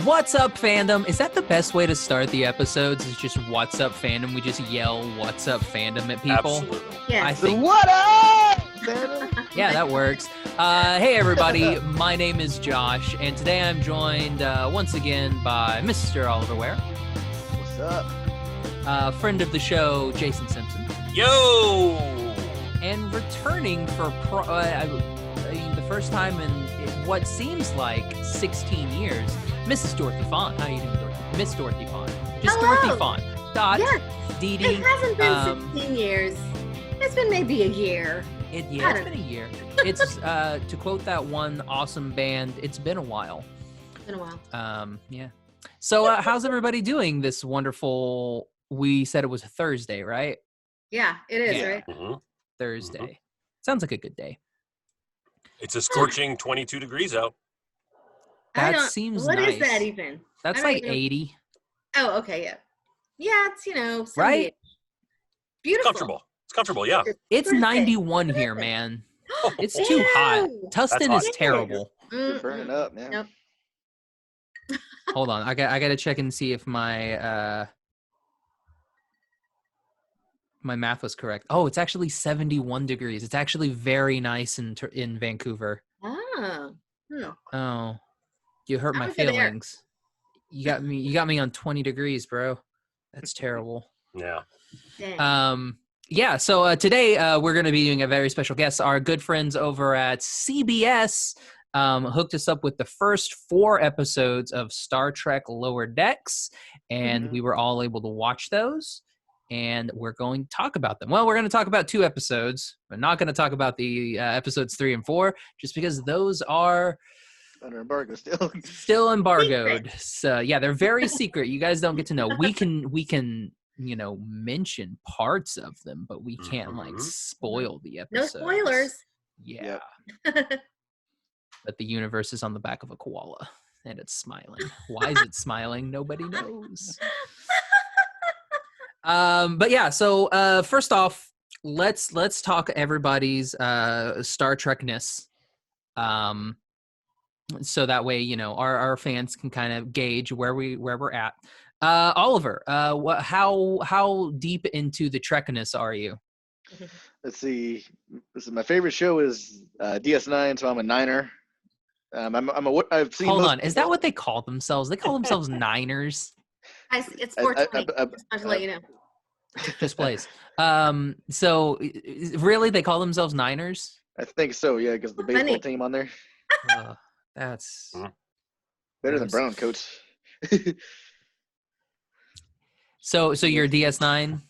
What's up, fandom? Is that the best way to start the episodes? Is just what's up, fandom? We just yell what's up, fandom at people? Absolutely. Yeah. I think, What up, fandom? yeah, that works. Hey, everybody. My name is Josh, and today I'm joined once again by Mr. Oliver Ware. What's up? Friend of the show, Jason Simpson. Yo! And returning for the first time in what seems like 16 years, Mrs. Dorothy Fahn. How are you doing, Dorothy? Miss Dorothy Fahn. Just Hello. Dorothy Fahn. Dot. Yes. Dee Dee. It hasn't been 16 years. It's been maybe a year. It's been a year. It's to quote that one awesome band, it's been a while. It's been a while. Yeah. So how's everybody doing this wonderful, we said it was a Thursday, right? Yeah, it is, Yeah. right? Mm-hmm. Thursday. Sounds like a good day. It's a scorching 22 degrees out. That seems What nice. is that even? That's I don't like even- 80. Oh, okay, yeah. Yeah, it's, 70. Right? Beautiful. Comfortable. It's comfortable, yeah. It's Perfect. 91 here, man. It's too hot. Ew. Tustin That's is hot. terrible. You're burning up, man. Nope. Hold on. I got to check and see if my my math was correct. Oh, it's actually 71 degrees. It's actually very nice in Vancouver. Oh. Oh, you hurt How my is it there? feelings. You got me on 20 degrees, bro. That's terrible. Yeah. Dang. Yeah, so today we're going to be doing a very special guest. Our good friends over at CBS hooked us up with the first 4 episodes of Star Trek Lower Decks, and we were all able to watch those, and we're going to talk about them. Well, we're going to talk about 2 episodes. We're not going to talk about the episodes 3 and 4, just because those are Under embargo still. still embargoed. So yeah, they're very secret. You guys don't get to know. We can mention parts of them, but we can't like Mhm. spoil the No episodes. spoilers. Yeah. Yep. But the universe is on the back of a koala and it's smiling. Why is it smiling? Nobody knows. But yeah, so first off, let's talk everybody's Star Trekness. So that way, our fans can kind of gauge where we're at. Oliver, how deep into the Trekness are you? Let's see. My favorite show is DS9, so I'm a Niner. I've seen. Hold most- on, is that what they call themselves? They call themselves Niners. It's 420. Just to let you know. Just plays. So really, they call themselves Niners? I think so. Yeah, because the baseball Funny. team on there That's better than Gross. Brown coats. so you're DS9.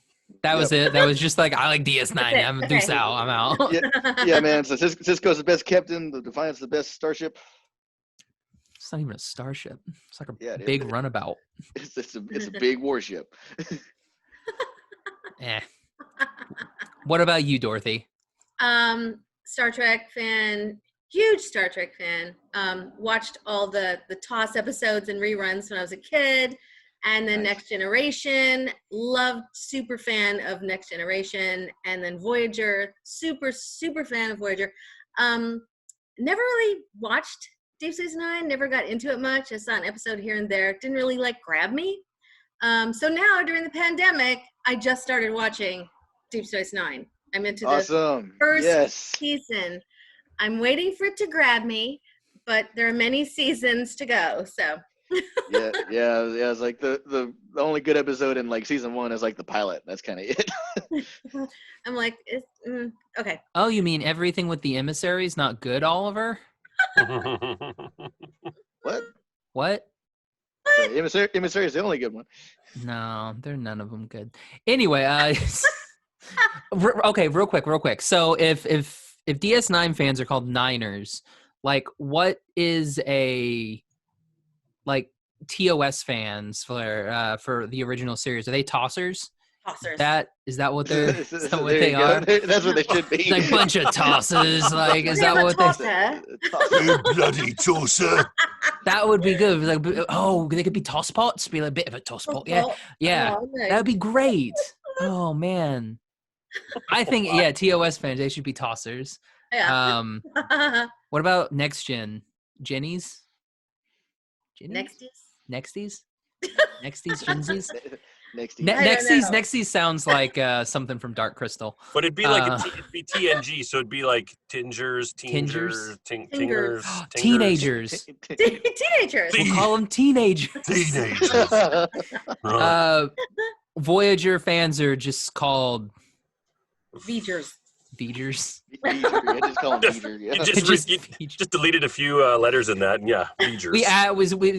That was it. That was just like, I like DS9. That's it. I'm Okay. deuce out. I'm out. Yeah, man. So Cisco's the best captain. The Defiant's the best starship. It's not even a starship. It's like a Yeah, it is. big runabout. It's a big warship. Eh. What about you, Dorothy? Star Trek fan, huge Star Trek fan. Watched all the TOS episodes and reruns when I was a kid, and then Nice. Next Generation. Loved, super fan of Next Generation, and then Voyager. Super fan of Voyager. Never really watched Deep Space Nine. Never got into it much. I saw an episode here and there. Didn't really grab me. So now during the pandemic, I just started watching Deep Space Nine. I'm into the Awesome. first Yes. season. I'm waiting for it to grab me, but there are many seasons to go. So Yeah. It's like the only good episode in like season 1 is like the pilot. That's kind of it. I'm like, okay. Oh, you mean everything with the emissaries not good, Oliver? What? What? Emissary is the only good one. No, they're none of them good. Anyway, okay, real quick. So if DS9 fans are called Niners, like what is a TOS fans for the original series? Are they tossers? Tossers. Is that what they're is that what There they you go. are? That's what they should be. Like bunch of tosses. Like is Yeah, that but what they? tosser. You bloody tosser. That would be good. Like, oh, they could be toss pots. Be like a bit of a toss pot. Yeah, yeah. Oh, okay. That would be great. Oh man. I think TOS fans, they should be tossers. Yeah. What about next gen? Jennies? Nexties? Nexties? Nexties, Gensies? Next. I don't know. Nexties sounds like something from Dark Crystal. But it'd be like it'd be TNG, so it'd be like tingers, Tingers? tingers, Teenagers. Teenagers. We'll call them teenagers. teenagers. Right. Voyager fans are just called V'gers. V'gers. I just call him Peter. Yeah. You just deleted a few letters in that, and yeah, V'gers.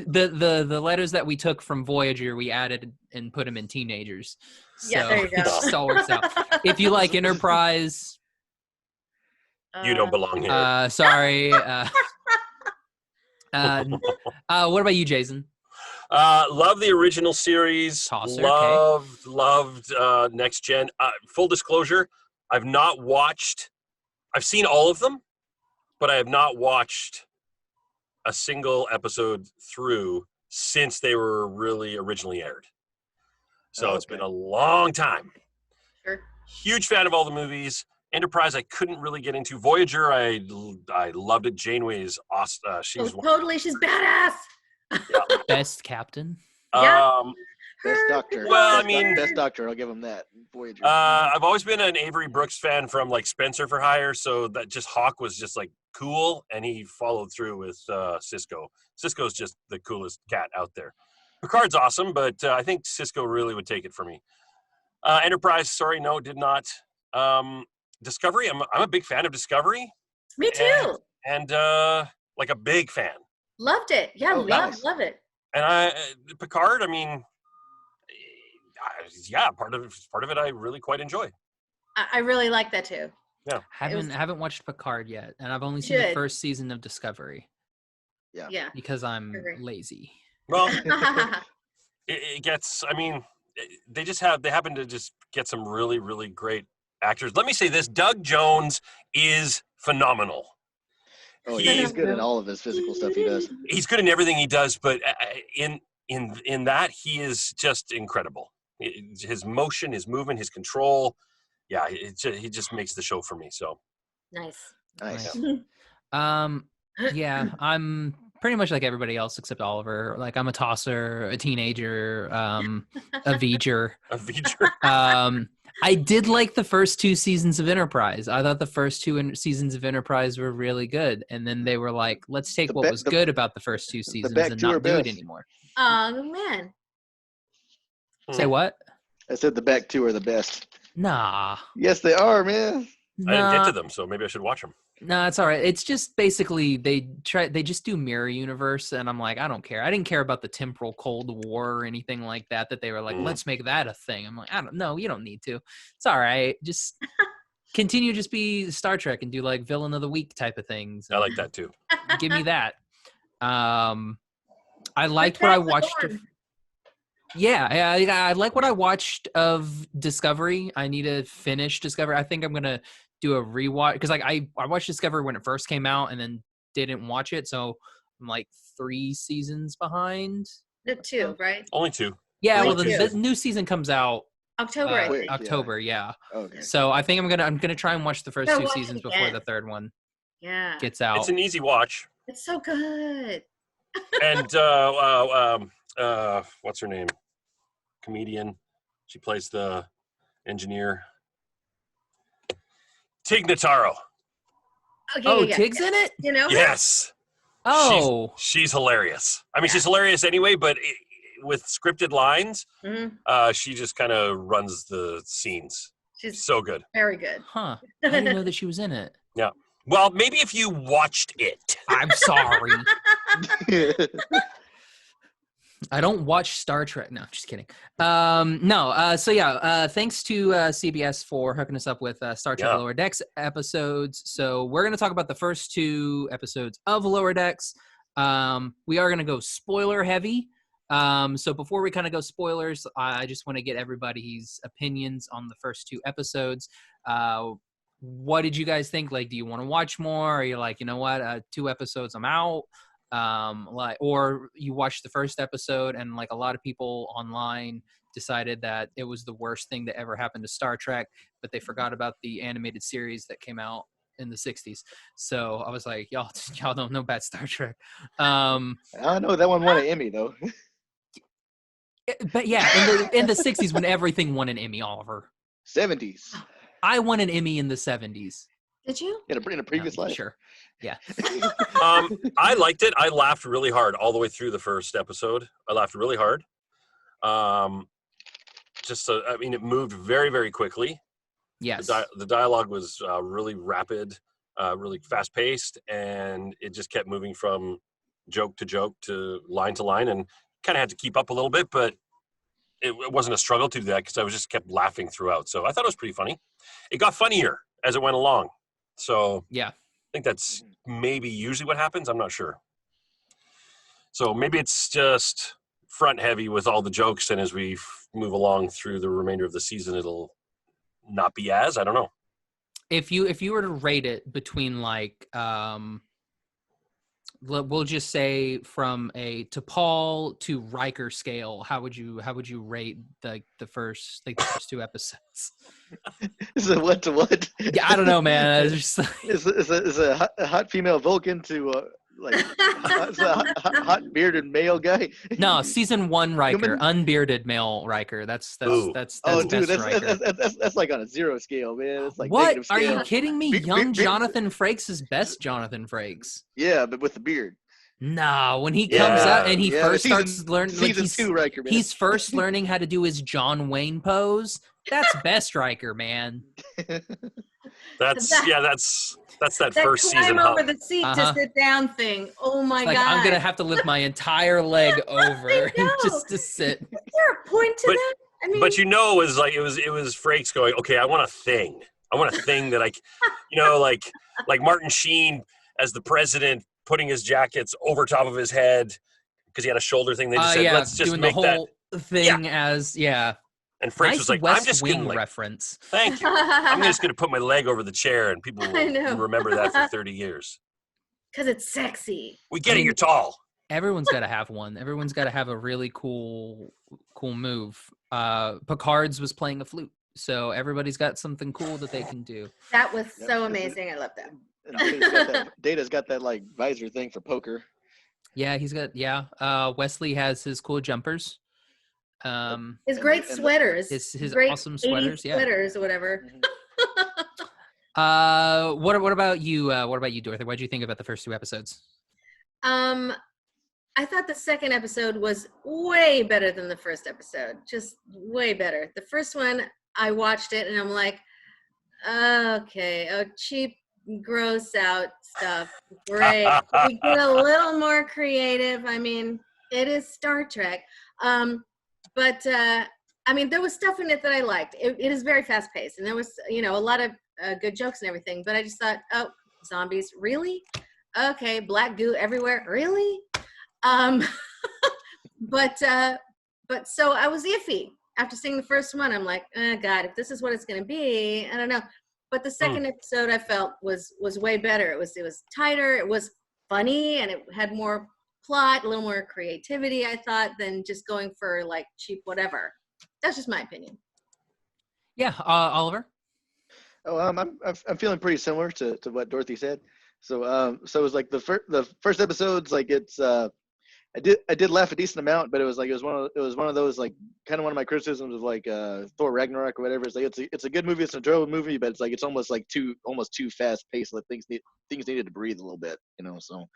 The letters that we took from Voyager, we added and put them in teenagers. So Yeah, there you go. it just all works out. If you like Enterprise, You don't belong here. sorry. What about you, Jason? Love the original series. Tosser, Loved Next Gen. Full disclosure, I've seen all of them, but I have not watched a single episode through since they were really originally aired. So It's been a long time. Sure. Huge fan of all the movies. Enterprise, I couldn't really get into. Voyager, I loved it. Janeway's awesome. She's She's badass. Best captain. Yeah. Best Doctor. Well, I mean- Best Doctor. I'll give him that. Voyager. I've always been an Avery Brooks fan from like Spencer for Hire, so that just Hawk was just like cool, and he followed through with Cisco. Cisco's just the coolest cat out there. Picard's awesome, but I think Cisco really would take it for me. Enterprise, sorry, no, did not. Discovery, I'm a big fan of Discovery, Me too. and like a big fan. Loved it. Yeah, love it. And Picard, I mean, part of it I really quite enjoy. I really like that too. Haven't watched Picard yet, and I've only seen the first season of Discovery Yeah. because I'm Agree. lazy. Well, it gets. I mean, they happen to just get some really, really great actors. Let me say this: Doug Jones is phenomenal. Oh, yeah, he's good in all of his physical stuff he does. He's good in everything he does, but in that he is just incredible. His motion, his movement, his control. Yeah, he just makes the show for me. So Nice. Nice. Yeah, I'm pretty much like everybody else except Oliver. Like I'm a tosser, a teenager, a V'ger. A V'ger. I did like the first 2 seasons of Enterprise. I thought the first 2 seasons of Enterprise were really good, and then they were like, "Let's take what was good about the first 2 seasons and not do it anymore." Oh man. Say what? I said the back 2 are the best. Nah. Yes, they are, man. I didn't get to them, so maybe I should watch them. No, it's all right. It's just basically they just do mirror universe, and I'm like, I don't care. I didn't care about the temporal Cold War or anything like that. That they were like, let's make that a thing. I'm like, I don't know. You don't need to. It's all right. Just continue. Just be Star Trek and do like villain of the week type of things. I like that too. Give me that. I liked what I watched. I like what I watched of Discovery. I need to finish Discovery. I think I'm gonna do a rewatch because like I watched Discovery when it first came out and then didn't watch it, so I'm like 3 seasons behind. 2, right? Only 2. Yeah, Only well the 2. new season comes out October, I think. October, yeah. Okay. So I think I'm gonna try and watch the first 2 watch it seasons before again. the third one Yeah. gets out. It's an easy watch. It's so good. And what's her name? Comedian. She plays the engineer. Tig Notaro. Okay, Tig's in it? You know? Yes. Oh, She's hilarious. I mean, she's hilarious anyway, but with scripted lines, she just kind of runs the scenes. She's So good. very good. huh. I didn't know that she was in it. Yeah. Well, maybe if you watched it. I'm sorry. I don't watch Star Trek. No, just kidding. Thanks to CBS for hooking us up with Star Trek Lower Decks episodes. So we're going to talk about the first 2 episodes of Lower Decks. We are going to go spoiler heavy. So before we kind of go spoilers, I just want to get everybody's opinions on the first 2 episodes. What did you guys think? Like, do you want to watch more? Or are you like, you know what, 2 episodes, I'm out? Or you watched the first episode and like a lot of people online decided that it was the worst thing that ever happened to Star Trek, but they forgot about the animated series that came out in the 60s. So I was like, y'all don't know about Star Trek. I know that one won an Emmy though. But yeah, in the 60s when everything won an Emmy, Oliver. 70s. I won an Emmy in the 70s. Did you? In a previous life. Sure. Yeah. I liked it. I laughed really hard all the way through the first episode. I laughed really hard. I mean, it moved very, very quickly. Yes. The dialogue was really rapid, really fast paced, and it just kept moving from joke to line, and kind of had to keep up a little bit, but it wasn't a struggle to do that because I was just kept laughing throughout. So I thought it was pretty funny. It got funnier as it went along. So yeah, I think that's maybe usually what happens. I'm not sure. So maybe it's just front heavy with all the jokes, and as we move along through the remainder of the season, it'll not be as, I don't know. If you were to rate it between like we'll just say from a T'Pol to Riker scale, how would you rate the first 2 episodes? Is it what to what? Yeah, I don't know, man. It's just is a hot female Vulcan to like hot bearded male guy? No, season 1 Riker, Human? unbearded male Riker. That's Oh, best dude, Riker. that's like on a 0 scale, man. It's like What? negative Are scale. you kidding me? Be- Young be- Jonathan Frakes is best Jonathan Frakes. Yeah, but with the beard. No, when he Yeah. comes out and he Yeah, first season- starts learning, Season 2 Riker, man. he's first learning how to do his John Wayne pose. That's best Riker, man. That's that That first climb season over hump. the seat Uh-huh. to sit down thing. Oh my Like god! I'm gonna have to lift my entire leg over know. just to sit. Is there a point to But- that? I mean, But it was Frakes going, okay, I want a thing. I want a thing that like Martin Sheen as the president putting his jackets over top of his head because he had a shoulder thing. They just said, Yeah, let's just doing make the whole thing as And Frakes nice was like, West I'm just Wing going to reference. thank you. I'm just going to put my leg over the chair and people I know. will remember that for 30 years. because it's sexy. We get I it, mean- you're tall. Everyone's got to have one. Everyone's got to have a really cool move. Picard's was playing a flute, so everybody's got something cool that they can do. That was Yep, so this is- amazing. I love that. And Data's got that like visor thing for poker. Yeah, he's got Wesley has his cool jumpers. His great and the- sweaters. His great awesome 80s sweaters. Yeah. sweaters or whatever. What about you? What about you, Dorothy? What did you think about the first 2 episodes? I thought the second episode was way better than the first episode. Just way better. The first one, I watched it and I'm like, okay, cheap, gross out stuff. Great. We get a little more creative. I mean, it is Star Trek. But I mean, there was stuff in it that I liked. It is very fast paced and there was, a lot of good jokes and everything. But I just thought, oh, zombies, really? Okay, black goo everywhere, really? But so I was iffy after seeing the first one. I'm like, oh God, if this is what it's going to be, I don't know. But the second episode I felt was way better. It was tighter. It was funny and it had more plot, a little more creativity, I thought, than just going for like cheap whatever. That's just my opinion. Yeah, Oliver. Oh, I'm feeling pretty similar to what Dorothy said. So it was like the first episode's like it's I did laugh a decent amount, but it was one of those like kind of one of my criticisms of like Thor Ragnarok or whatever. It's like it's a good movie, it's an enjoyable movie, but it's like it's almost too fast paced. Like things needed to breathe a little bit, So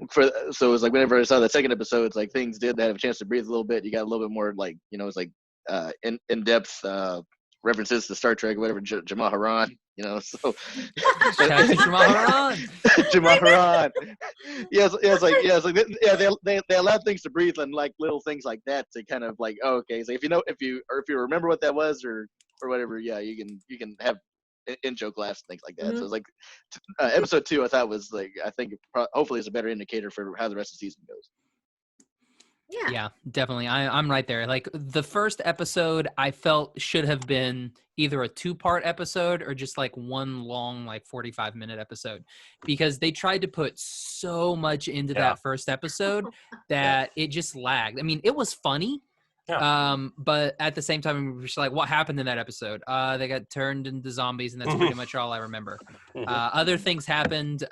it was like whenever I saw the second episode, it's like things did have a chance to breathe a little bit. You got a little bit more like it's like in depth references to Star Trek, whatever, Jamaharan, so Jamaharan. Jamaharan. They allow things to breathe and like little things like that to kind of like, oh, okay, so if you remember what that was or whatever, yeah, you can have in joke laughs and things like that. Mm-hmm. So it's like episode 2 I thought was like, I think hopefully it's a better indicator for how the rest of the season goes. Yeah, definitely. I'm right there. Like the first episode I felt should have been either a 2-part episode or just like one long, like 45-minute episode, because they tried to put so much into that first episode that it just lagged. I mean, it was funny. But at the same time, we were just like, what happened in that episode? They got turned into zombies, and that's pretty much all I remember. Other things happened.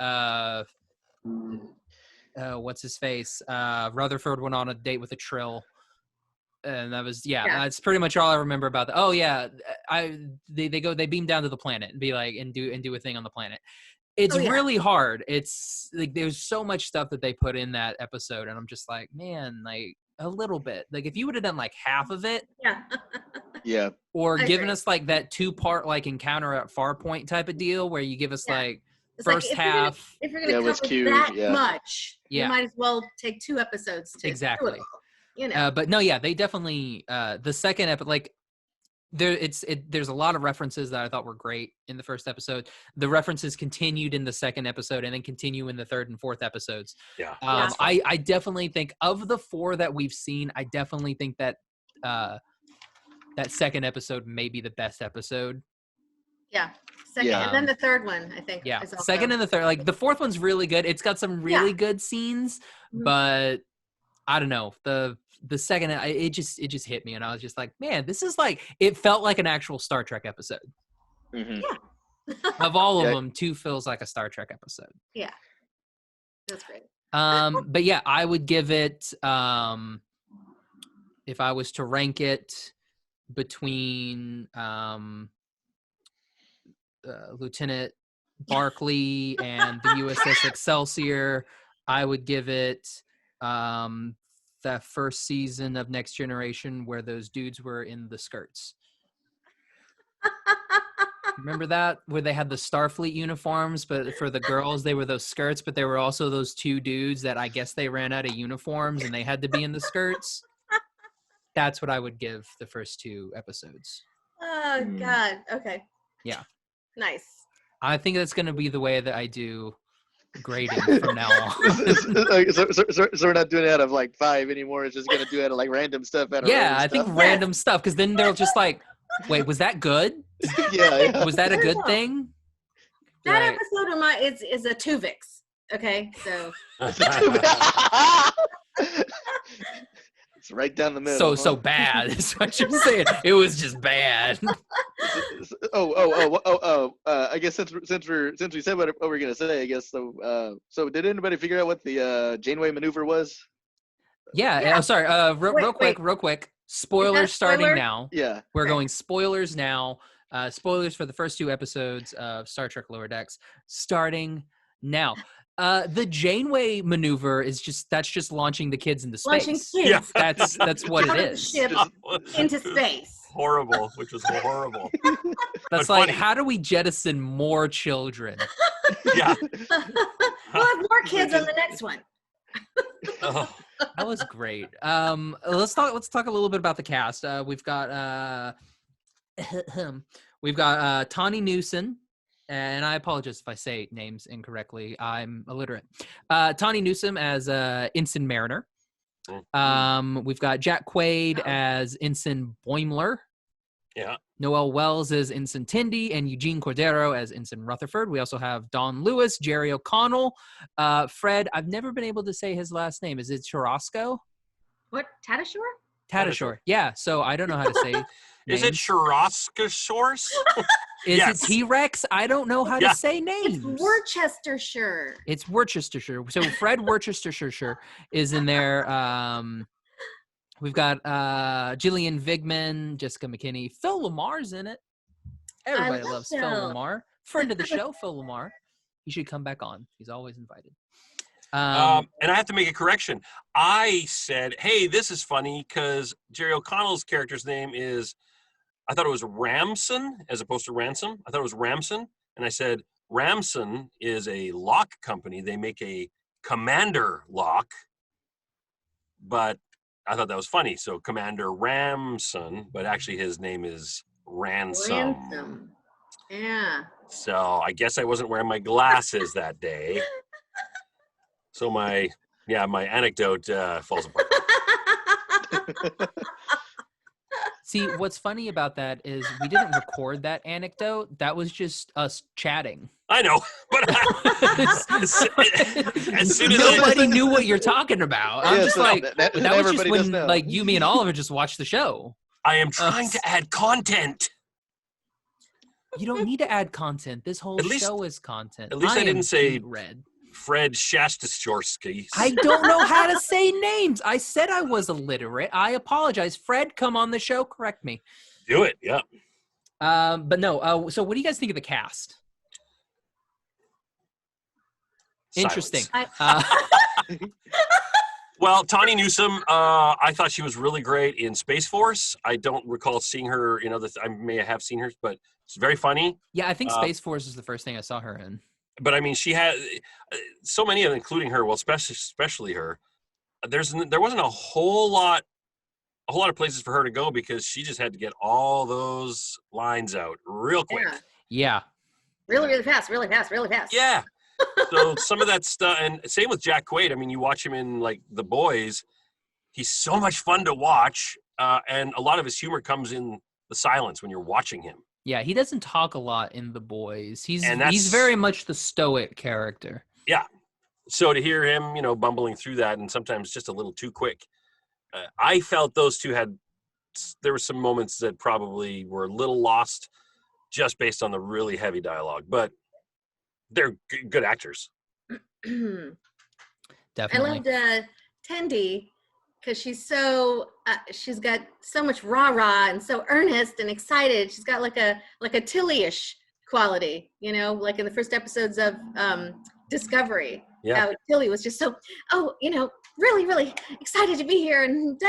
What's his face? Rutherford went on a date with a Trill. And that was that's pretty much all I remember about that. Oh yeah, they beam down to the planet and be like and do a thing on the planet. It's really hard. It's like there's so much stuff that they put in that episode, and I'm just like, man, like a little bit. Like if you would have done like half of it, or given us like that 2-part like encounter at Farpoint type of deal, where you give us like first half. If you're gonna cover that much, you might as well take 2 episodes to do it all, you know. But no, they definitely the second episode, like there's a lot of references that I thought were great in the first episode. The references continued in the second episode and then continue in the third and fourth episodes. I definitely think of the 4 that we've seen, I definitely think that that second episode may be the best episode. Second, and then the third one, I think. Second and the third. Like the fourth one's really good. It's got some really good scenes, but I don't know. The second, it just hit me, and I was just like, man, this is like, it felt like an actual Star Trek episode. Of all of them, 2 feels like a Star Trek episode. Yeah, that's great. But yeah, I would give it, if I was to rank it between Lieutenant Barclay and the USS Excelsior, I would give it that first season of Next Generation where those dudes were in the skirts. Remember that? Where they had the Starfleet uniforms, but for the girls, they were those skirts, but there were also those 2 dudes that I guess they ran out of uniforms and they had to be in the skirts. That's what I would give the first 2 episodes. Oh, God. Okay. Yeah. Nice. I think that's going to be the way that I do grading from now on. so we're not doing it out of like 5 anymore. It's just going to do it out of like random stuff. I think random stuff, because then they'll just like, wait, was that good? Was that a good thing? That episode is a Tuvix. Okay, so it's right down the middle. So bad. That's what you're saying. It was just bad. I guess since we said what we're gonna say, I guess so. So did anybody figure out what the Janeway maneuver was? Yeah. Sorry. Real quick. Spoilers starting now. Yeah. We're going spoilers now. Spoilers for the first 2 episodes of Star Trek Lower Decks starting now. The Janeway maneuver is just launching the kids into space. Launching kids. That's what it is. Ship into space. Horrible, which was horrible. That's like, how do we jettison more children? Yeah. We'll have more kids on the next one. That was great. Let's talk a little bit about the cast. We've got Tawny Newsom, and I apologize if I say names incorrectly. I'm illiterate. Tawny Newsom as Ensign Mariner. We've got Jack Quaid as Ensign Boimler. Yeah. Noel Wells as Ensign Tindy, and Eugene Cordero as Ensign Rutherford. We also have Don Lewis, Jerry O'Connell, Fred. I've never been able to say his last name. Is it Churrasco? What? Tadashore? Tadashore. Yeah. So I don't know how to say. Is it Churrascosaurus? Is it T-Rex? I don't know how to say names. It's Worcestershire. It's Worcestershire. So Fred Worcestershire is in there. We've got Gillian Vigman, Jessica McKinney, Phil Lamar's in it. Everybody loves Phil Lamar. Friend of the show, Phil Lamar. He should come back on. He's always invited. And I have to make a correction. I said, hey, this is funny because Jerry O'Connell's character's name is, I thought it was Ramson as opposed to Ransom. I thought it was Ramson. And I said, Ramson is a lock company. They make a Commander lock. But I thought that was funny. So Commander Ramson, but actually his name is Ransom. Yeah. So I guess I wasn't wearing my glasses that day. So my anecdote falls apart. See, what's funny about that is we didn't record that anecdote. That was just us chatting. I know, but as soon as nobody knew what you're talking about. I'm just like, that was just when like you, me, and Oliver just watched the show. I am trying to add content. You don't need to add content. This whole show is content. At least I didn't say red. Fred Shastashorsky. I don't know how to say names. I said I was illiterate. I apologize. Fred, come on the show. Correct me. Do it. Yeah. But no. So what do you guys think of the cast? Interesting. Well, Tawny Newsom, I thought she was really great in Space Force. I don't recall seeing her in other. I may have seen her, but it's very funny. Yeah, I think Space Force is the first thing I saw her in. But I mean, she had so many of them, including her. Well, especially her. There wasn't a whole lot of places for her to go because she just had to get all those lines out real quick. Yeah. Really, really fast. Really fast. Really fast. Yeah. So some of that stuff, and same with Jack Quaid. I mean, you watch him in like The Boys. He's so much fun to watch, and a lot of his humor comes in the silence when you're watching him. Yeah, he doesn't talk a lot in The Boys. He's very much the stoic character. Yeah. So to hear him, bumbling through that and sometimes just a little too quick, I felt those two there were some moments that probably were a little lost just based on the really heavy dialogue, but they're good actors. Definitely. I loved Tendi because she's she's got so much rah-rah and so earnest and excited. She's got like a Tilly-ish quality, like in the first episodes of Discovery. Yeah. How Tilly was just so, really, really excited to be here. And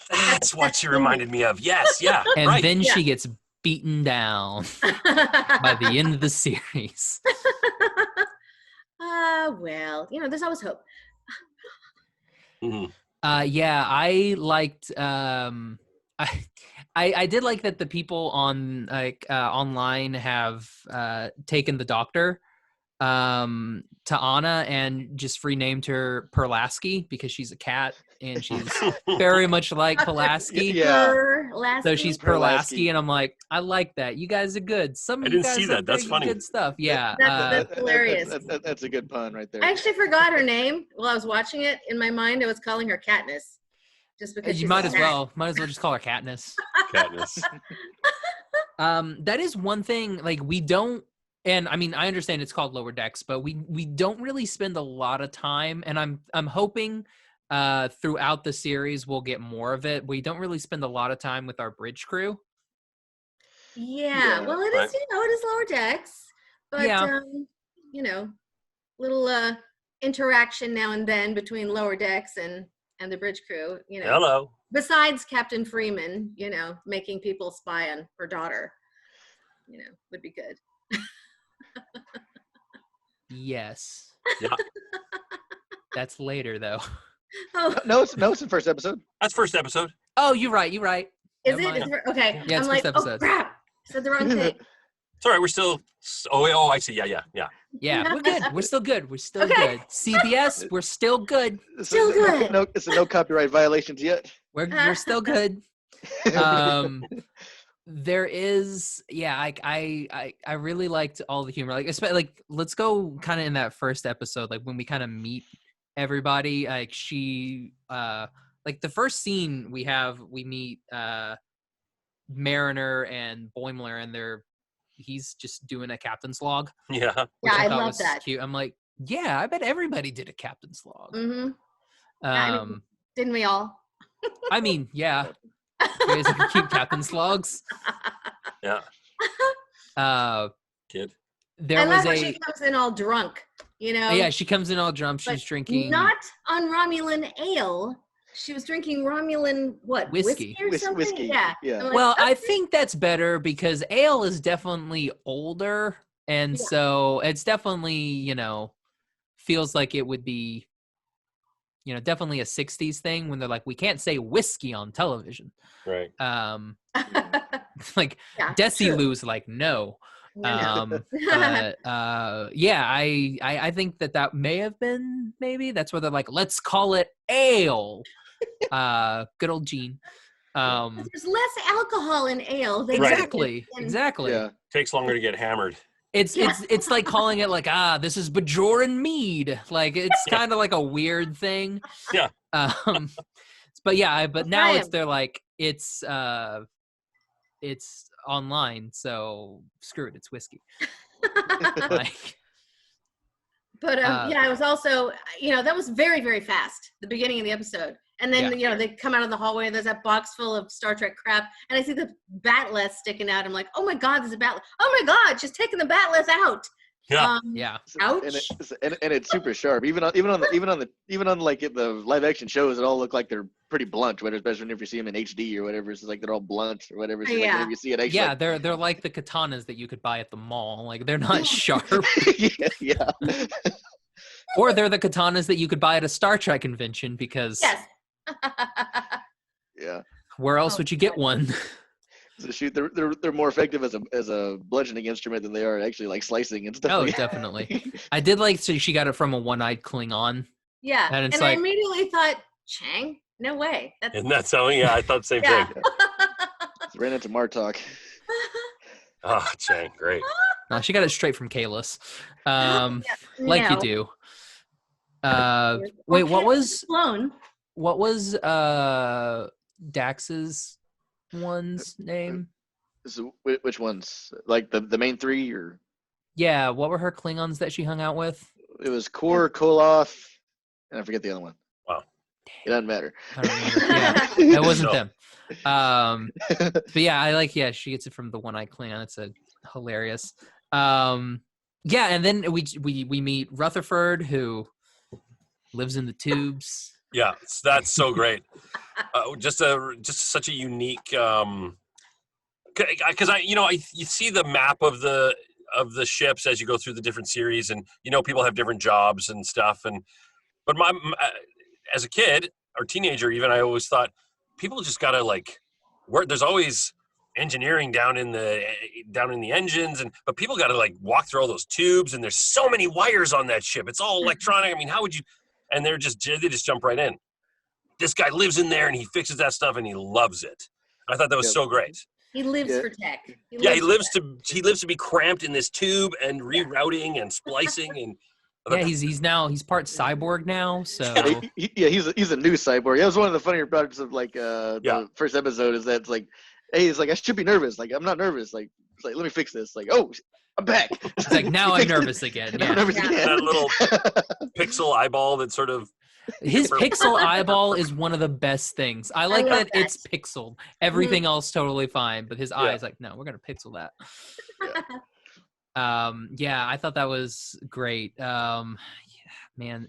that's what she reminded me of. Yes, yeah. And right. then she gets beaten down by the end of the series. Well, there's always hope. Mm-hmm. Yeah, I liked. I did like that the people on online have taken the Doctor to Anna and just renamed her Perlasky because she's a cat and she's very much like Pulaski. Yeah. So she's Perlasky, and I'm like, I like that. You guys are good. I didn't see that. That's funny. Good stuff. Yeah. That's hilarious. That's a good pun right there. I actually forgot her name while I was watching it. In my mind, I was calling her Katniss. Just because you might as well just call her Katniss. Katniss. That is one thing, like we don't, and I mean I understand it's called Lower Decks, but we don't really spend a lot of time, and I'm hoping throughout the series we'll get more of it. We don't really spend a lot of time with our bridge crew. Yeah, well it is, it is Lower Decks, but little interaction now and then between Lower Decks and the bridge crew, Hello. Besides Captain Freeman, making people spy on her daughter, would be good. Yes. Yeah. That's later though. Oh. No, it's the first episode. That's first episode. Oh, you're right. Is it? Okay. Yeah, it's I'm first like, episode. oh crap, said the wrong thing. It's all right. We're still. Oh, I see. Yeah. Yeah, we're good. We're still good. Okay. Good. CBS, we're still good. Still good. No, it's no copyright violations yet. We're still good. There is, I really liked all the humor. Like, especially, like, let's go kind of in that first episode, like when we kind of meet everybody. Like she, like the first scene we meet Mariner and Boimler, and he's just doing a captain's log. Yeah. Yeah, I thought love was that. cute. I'm like, yeah, I bet everybody did a captain's log. Mm-hmm. Didn't we all? I mean, yeah. You guys have cute captain's logs. Yeah. Kid. I love when she comes in all drunk, Yeah, she comes in all drunk. She's drinking. Not on Romulan ale. She was drinking Romulan, what? Whiskey or something? Whiskey. Yeah. Like, well, I think that's better because ale is definitely older. And so it's definitely, feels like it would be, definitely a 60s thing when they're like, we can't say whiskey on television. Right. Like Desilu's like, no. But I think that may have been, maybe that's where they're like, let's call it ale. Good old Gene. There's less alcohol in ale than exactly. Yeah. Takes longer to get hammered. It's like calling it like, this is Bajoran mead. Like it's kind of like a weird thing. Yeah. But now they're like it's online, so screw it, it's whiskey. Like, But yeah, it was also, that was very, very fast, the beginning of the episode. And then, they come out of the hallway and there's that box full of Star Trek crap. And I see the batleth sticking out. I'm like, oh my God, there's a batleth. Oh my God, she's taking the batleth out. Yeah. Ouch. And it's super sharp. Even on like the live action shows, it all look like they're pretty blunt. Whether especially if you see them in HD or whatever, it's like they're all blunt or whatever. So like, if you see it actually, they're like the katanas that you could buy at the mall. Like they're not sharp. yeah. Or they're the katanas that you could buy at a Star Trek convention because. Yes. Yeah. Where else would you get one? So shoot, they're more effective as a bludgeoning instrument than they are actually like slicing and stuff. Oh, definitely. I did so she got it from a one-eyed Klingon. Yeah, and I immediately thought, Chang? No way. Isn't that so? Yeah, I thought the same thing. Ran into Martok. Oh, Chang, great. No, she got it straight from Kalis. Like you do. Wait, what was Dax's one's name? So which ones? Like the main three, or? Yeah, what were her Klingons that she hung out with? It was Kor, Koloff, and I forget the other one. Wow. It doesn't matter. I don't remember. Yeah, that wasn't them. But yeah, she gets it from the one-eyed Klingon. It's hilarious. Yeah, and then we meet Rutherford, who lives in the tubes. Yeah, that's so great. Just such a unique. Because you see the map of the ships as you go through the different series, and people have different jobs and stuff. But as a kid or teenager, even I always thought people just gotta work. There's always engineering down in the engines, but people gotta walk through all those tubes, and there's so many wires on that ship. It's all electronic. I mean, how would you? And they just jump right in. This guy lives in there and he fixes that stuff and he loves it. I thought that was so great. He lives for tech. He lives to be cramped in this tube and rerouting and splicing and. Yeah, he's part cyborg now. So he's a new cyborg. That was one of the funnier parts of the first episode is that it's like, hey, it's like I should be nervous. Like I'm not nervous. Like it's like let me fix this. Like oh, I'm back. It's like now I'm nervous again. Yeah. That little pixel eyeball that sort of. His pixel eyeball is one of the best things. I like that it's pixeled. Everything else totally fine, but his eye is like, no, we're gonna pixel that. I thought that was great. Man,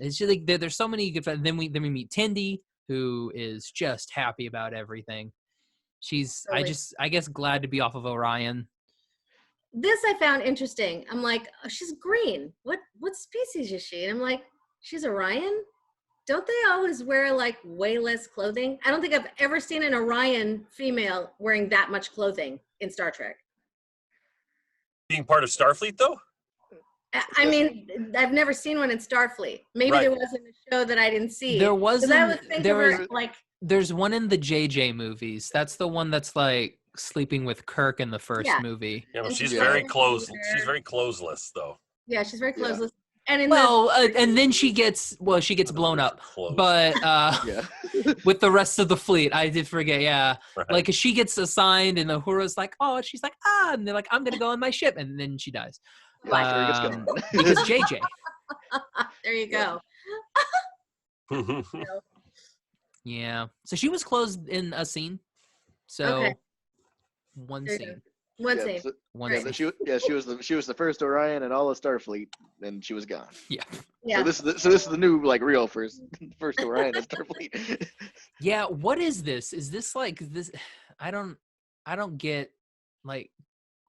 it's just like there's so many good. Then we meet Tendi, who is just happy about everything. She's I guess glad to be off of Orion. This I found interesting. I'm like, oh, she's green. What species is she? And I'm like, she's Orion. Don't they always wear way less clothing? I don't think I've ever seen an Orion female wearing that much clothing in Star Trek. Being part of Starfleet, though? I mean, I've never seen one in Starfleet. Maybe there wasn't a show that I didn't see. There wasn't. There's one in the JJ movies. That's the one that's sleeping with Kirk in the first movie. Yeah, well, she's very close. She's very clothesless, though. Yeah, she's very clothesless. And and then she gets blown up, but with the rest of the fleet, I did forget. Yeah, right. She gets assigned, and the Uhura's like, oh, and she's like, and they're like, I'm gonna go on my ship, and then she dies. Because JJ. There you go. Yeah, so she was closed in a scene. So one scene. One scene. She was the first Orion in all of Starfleet, and she was gone. Yeah. Yeah. So this is the new real first Orion in Starfleet. Yeah. What is this? Is this this? I don't get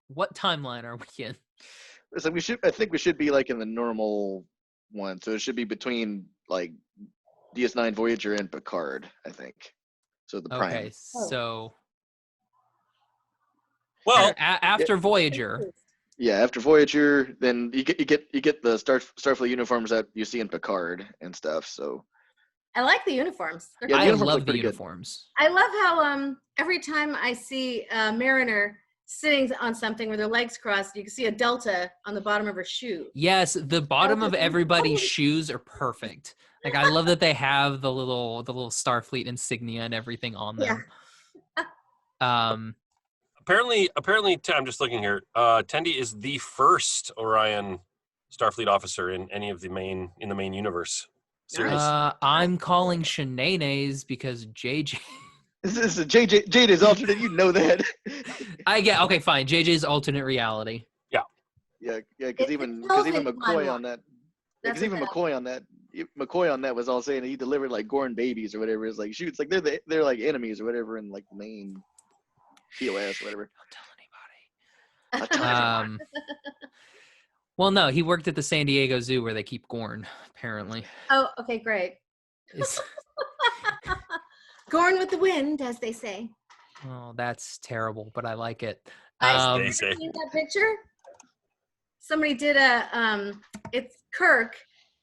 what timeline are we in? It's I think we should be in the normal one, so it should be between DS9 Voyager and Picard, I think. So the Prime. Okay, so. Well, after Voyager. Yeah, after Voyager, then you get the Starfleet uniforms that you see in Picard and stuff. So I like the uniforms. I love the uniforms. I love how every time I see Mariner sitting on something with her legs crossed, you can see a delta on the bottom of her shoe. Yes, the bottom of everybody's shoes are perfect. I love that they have the little Starfleet insignia and everything on them. Yeah. Apparently, I'm just looking here. Tendi is the first Orion Starfleet officer in any of the main universe series. I'm calling Shanae's because JJ. This is a JJ's alternate. You know that. I get okay, fine. JJ's alternate reality. Yeah, because even It's also McCoy timeline. on that. That's Because even what McCoy on that was all saying he delivered like Gorn babies or whatever. It's like shoots like they're like enemies or whatever in like the main TOS or whatever. Don't tell anybody. Well, no, he worked at the San Diego Zoo where they keep Gorn. Apparently. Oh, okay, great. Gorn with the wind, as they say. Oh, that's terrible, but I like it. They say. Seen that picture? Somebody did it's Kirk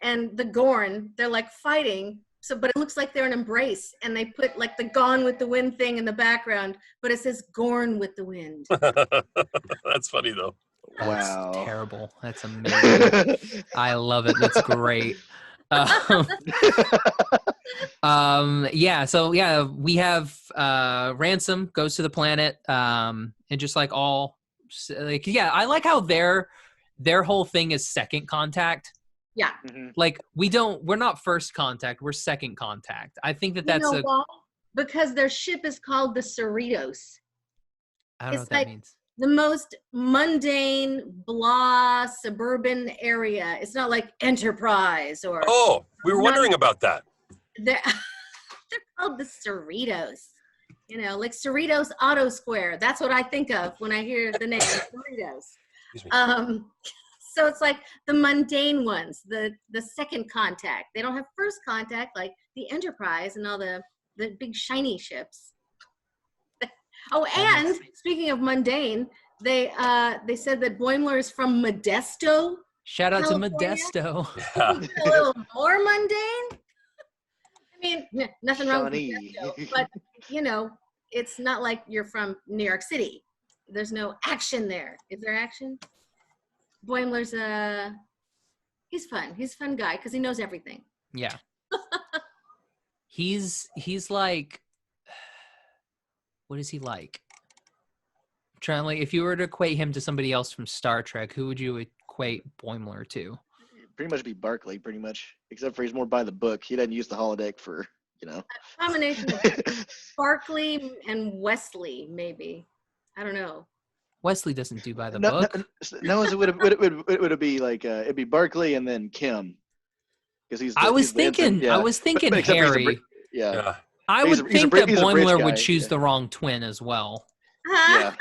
and the Gorn. They're like fighting, but it looks like they're an embrace, and they put like the Gone with the Wind thing in the background, but it says Gorn with the wind. That's funny though. That's Wow. terrible. That's amazing. I love it. That's great. Yeah, so yeah, we have Ransom goes to the planet, and just like I like how their whole thing is second contact. Yeah. Mhm. Like we're not first contact, we're second contact. I think that's why? Because their ship is called the Cerritos. I don't know It's what that like means. the most mundane, blah, suburban area. It's not like Enterprise or Oh, we were Not- wondering about that. they're called the Cerritos. You know, like Cerritos Auto Square. That's what I think of when I hear the name Cerritos. Excuse me. So it's like the mundane ones, the second contact. They don't have first contact like the Enterprise and all the big shiny ships. Oh, and speaking of mundane, they said that Boimler is from Modesto. Shout out California? to Modesto. Yeah. A little more mundane. I mean, nothing wrong with Shawnee. Modesto, but you know, it's not like you're from New York City. There's no action there. Is there action? Boimler's he's fun. He's a fun guy because he knows everything. Yeah. He's like, what is he like? I'm trying, like, if you were to equate him to somebody else from Star Trek, who would you equate Boimler to? Pretty much be Barclay, pretty much. Except for he's more by the book. He doesn't use the holodeck for, you know. A combination of Barkley and Wesley, maybe. I don't know. Wesley doesn't do by the book. No, it would be like it'd be Barclay and then Kim, because he's. I was he's the ensign, thinking yeah. but except for he's Harry. Yeah. Yeah. I He's would a- he's a think bri- that he's a bridge Boimler guy, would choose yeah. the wrong twin as well. Yeah.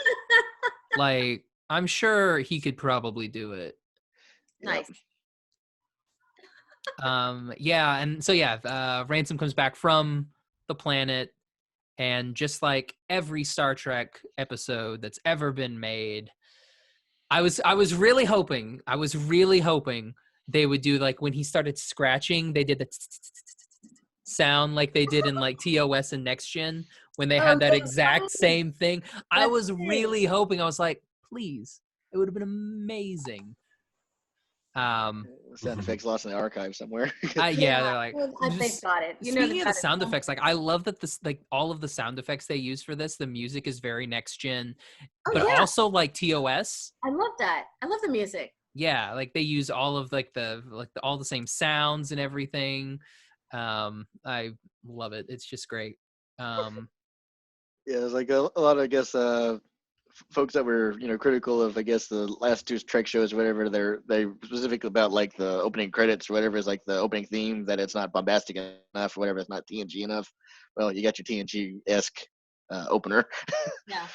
Like, I'm sure he could probably do it. Nice. Yeah, and so yeah, Ransom comes back from the planet, and just like every Star Trek episode that's ever been made, I was really hoping they would do, like, when he started scratching, they did the sound like they did in like TOS and Next Gen when they had that exact same thing. I was really hoping. I was like, please, it would have been amazing. Sound effects lost in the archive somewhere. Yeah, they're like, they've got it. You know, speaking they've of the got it sound somewhere. effects, like, I love that this, like, all of the sound effects they use for this, the music is very Next Gen, Oh, but yeah. also like TOS. I love that. I love the music. Yeah, like they use all of all the same sounds and everything. I love it. It's just great. Yeah, there's like a lot of, I guess, folks that were, you know, critical of, I guess, the last two Trek shows or whatever. They specifically about like the opening credits or whatever is like the opening theme, that it's not bombastic enough or whatever, it's not TNG enough. Well, you got your TNG-esque opener. Yeah.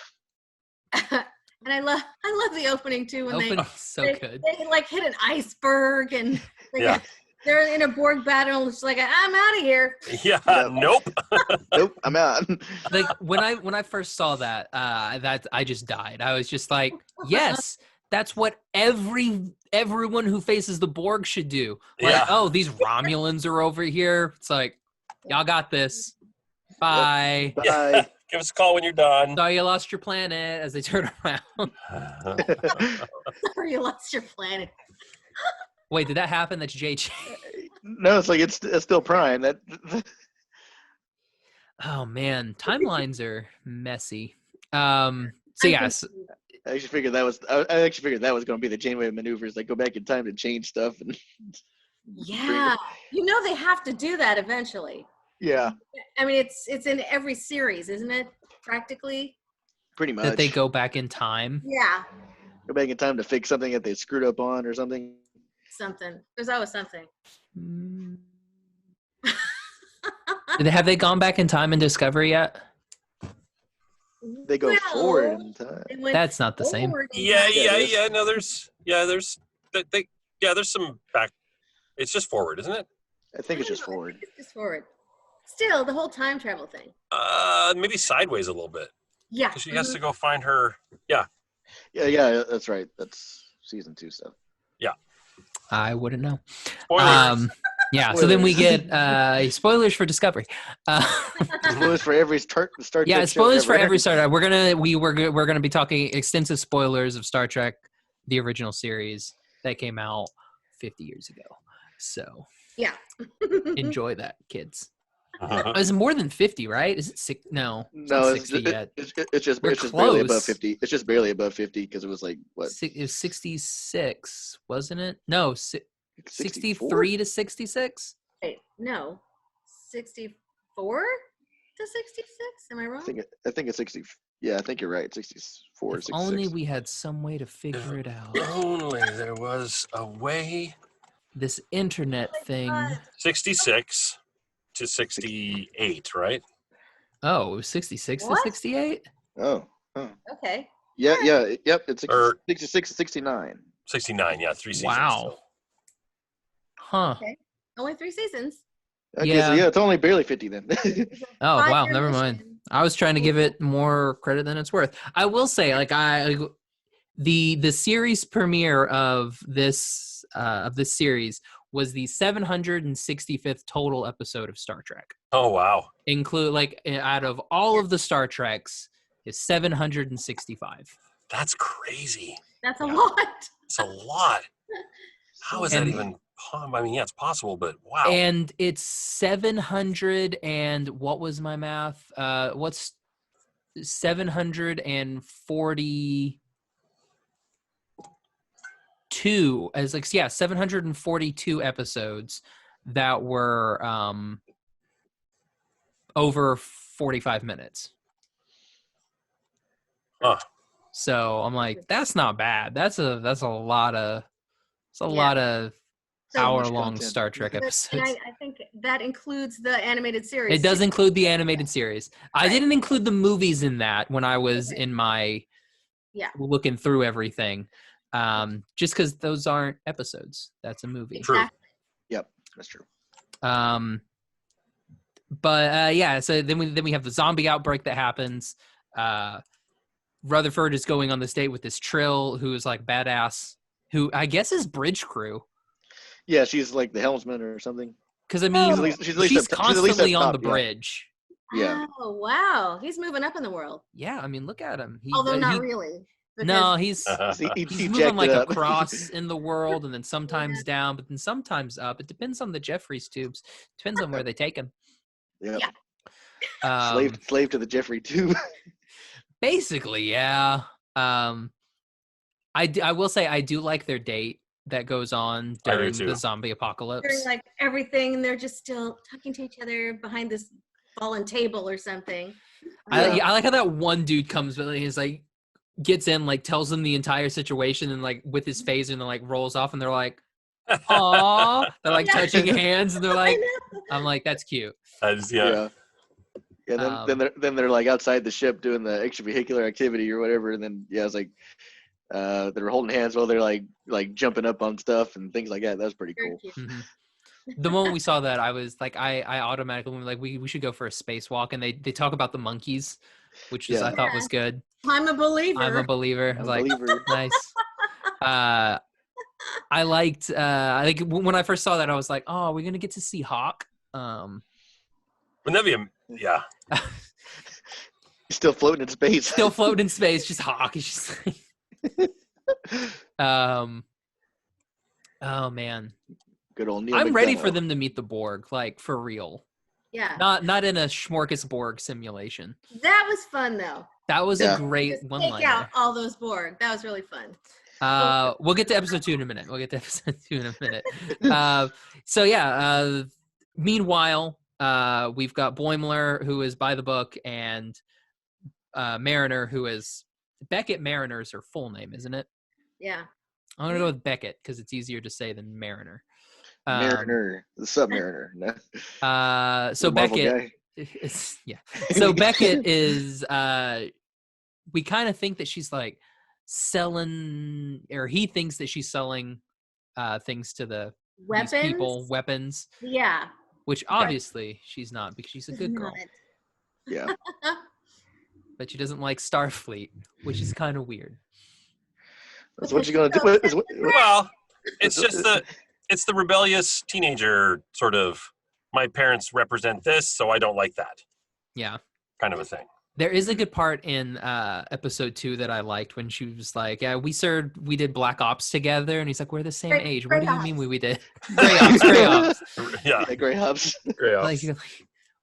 And I love the opening too when Opening's so they, good. they like hit an iceberg and Yeah. they're in a Borg battle. It's like, I'm out of here. Yeah. Yep. Nope. Nope, I'm out. Like when I first saw that I just died. I was just like, yes, that's what everyone who faces the Borg should do. Like, Yeah. oh, these Romulans are over here. It's like, y'all got this. Bye. Bye. Give us a call when you're done. Sorry you lost your planet, as they turn around. Or you lost your planet. Wait, did that happen? That's JJ. No, it's like it's still Prime. That Oh man, timelines are messy. So yes, I actually figured that was. I actually figured that was going to be the Janeway maneuvers, like go back in time to change stuff and. Yeah, they have to do that eventually. Yeah. I mean, it's in every series, isn't it? Practically. Pretty much. That they go back in time. Yeah. Go back in time to fix something that they screwed up on or something. Something. There's always something. Have they gone back in time in Discovery yet? They go forward in time. That's not the same. Yeah. No, there's some back. It's just forward, isn't it? I think it's just forward. It's just forward. Still, the whole time travel thing. Maybe sideways a little bit. Yeah. Because she has to go find her. Yeah. Yeah, that's right. That's season 2 stuff. Yeah. I wouldn't know. Spoilers. Yeah, so then we get spoilers for Discovery. Spoilers for every Star Trek. Yeah, spoilers show for ever. every Star Trek. We're gonna be talking extensive spoilers of Star Trek, the original series that came out 50 years ago. So yeah, enjoy that, kids. Uh-huh. It's more than 50, right? Is it six? No, No, it's not 60 yet. It's just We're barely above close. 50. It's just barely above 50 because it was like what? It was 66, wasn't it? No, 64? 63 to 66. Wait, no, 64 to 66. Am I wrong? I think it's 60. Yeah, I think you're right. 64 or If 66. only we had some way to figure it out. Only there was a way. This internet thing. 66 to 68, right? Oh, it was 66 What? to 68? Oh. Okay. Yeah. Yep. It's Or- 66 to 69. 69, yeah, 3 seasons. Wow. Huh. Okay. Only 3 seasons. Okay, Yeah. so yeah, it's only barely 50 then. Oh, wow. 5-year Never mind. mission. I was trying to give it more credit than it's worth. I will say, the series premiere of this series was the 765th total episode of Star Trek. Oh, wow. Out of all of the Star Treks, is 765. That's crazy. That's a lot. It's a lot. How is that And- even? I mean, yeah, it's possible, but wow. And it's 700 and what was my math? What's 742 as 742 episodes that were over 45 minutes. Huh. So I'm like, that's not bad. That's a lot of So- hour-long content. Star Trek And episodes. I think that includes the animated series. It does too. include the animated series. I Right. didn't include the movies in that when I was Okay. in my Yeah. looking through everything. Just because those aren't episodes. That's a movie. True. Exactly. Yep, that's true. So then we have the zombie outbreak that happens. Rutherford is going on this date with this Trill who is like badass, who I guess is bridge crew. Yeah, she's like the helmsman or something. Because I mean, She's at least she's up top- she's at least constantly up on top, the yeah. bridge. Yeah. Oh wow, he's moving up in the world. Yeah, I mean, look at him. Although not he- really. No, he's He he's jacked moving like it a up. cross in the world, and then sometimes down, but then sometimes up. It depends on the Jeffries tubes. Depends on where they take him. Yep. Yeah. Slave to the Jeffrey tube. Basically, yeah. I will say I do like their date that goes on I do during too. the zombie apocalypse. During like everything, and they're just still talking to each other behind this fallen table or something. I like how that one dude comes, but he's like gets in, like tells them the entire situation, and like with his phaser, and then like rolls off, and they're like, "Aw!" They're like Yeah. touching hands, and they're like, I know. "I'm like, that's cute." Yeah. Yeah. Then they're like outside the ship doing the extravehicular activity or whatever, and then it's like they're holding hands while they're like jumping up on stuff and things like that. That was pretty Very cool. cute. Mhm. The moment we saw that, I was like, I automatically went like, we should go for a spacewalk, and they talk about the monkeys, which is I Yeah. thought was good. I'm a believer. I'm a believer. I was like, Believer. nice. I liked like when I first saw that, I was like, oh, are we gonna get to see Hawk? Wouldn't that be yeah. Still floating in space. Still floating in space, just Hawk. It's just oh man, Good old Neil I'm ready McDonough. for them to meet the Borg, like for real. Yeah. Not in a smorgasbord simulation. That was fun though. That was a great Just one take liner. out all those Borg. That was really fun. We'll get to episode 2 in a minute. Meanwhile, we've got Boimler, who is by the book, and Mariner, who is Beckett. Mariner's her full name, isn't it? Yeah. I'm gonna go with Beckett because it's easier to say than Mariner. Mariner, the Submariner. No. So The Marvel Beckett, So Beckett is. We kind of think that she's like selling, or he thinks that she's selling things to these people, weapons. Yeah. Which obviously she's not, because she's a good girl. Yeah. But she doesn't like Starfleet, which is kind of weird. That's what you're gonna do. Well, it's just it's the rebellious teenager sort of. My parents represent this, so I don't like that. Yeah. Kind of a thing. There is a good part in episode 2 that I liked when she was like, "Yeah, we did Black Ops together," and he's like, "We're the same age. What do you mean we did Gray Ops? Yeah, Gray Ops.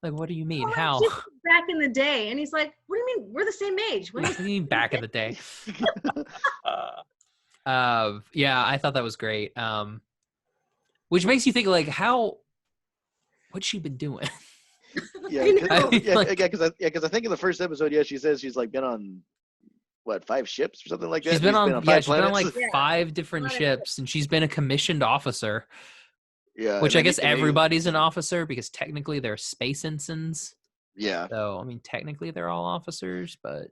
Like, what do you mean? Oh, How? Back in the day, and he's like, "What do you mean? We're the same age? What do you mean back in the day?" Yeah, I thought that was great. Which makes you think, like, what's she been doing? Because I think in the first episode, she says she's like been on 5 ships or something like that. She's been on 5 planets? 5 different Yeah. ships, and she's been a commissioned officer. Yeah, which I guess everybody's an officer because technically they're space ensigns. Yeah. So I mean, technically they're all officers, but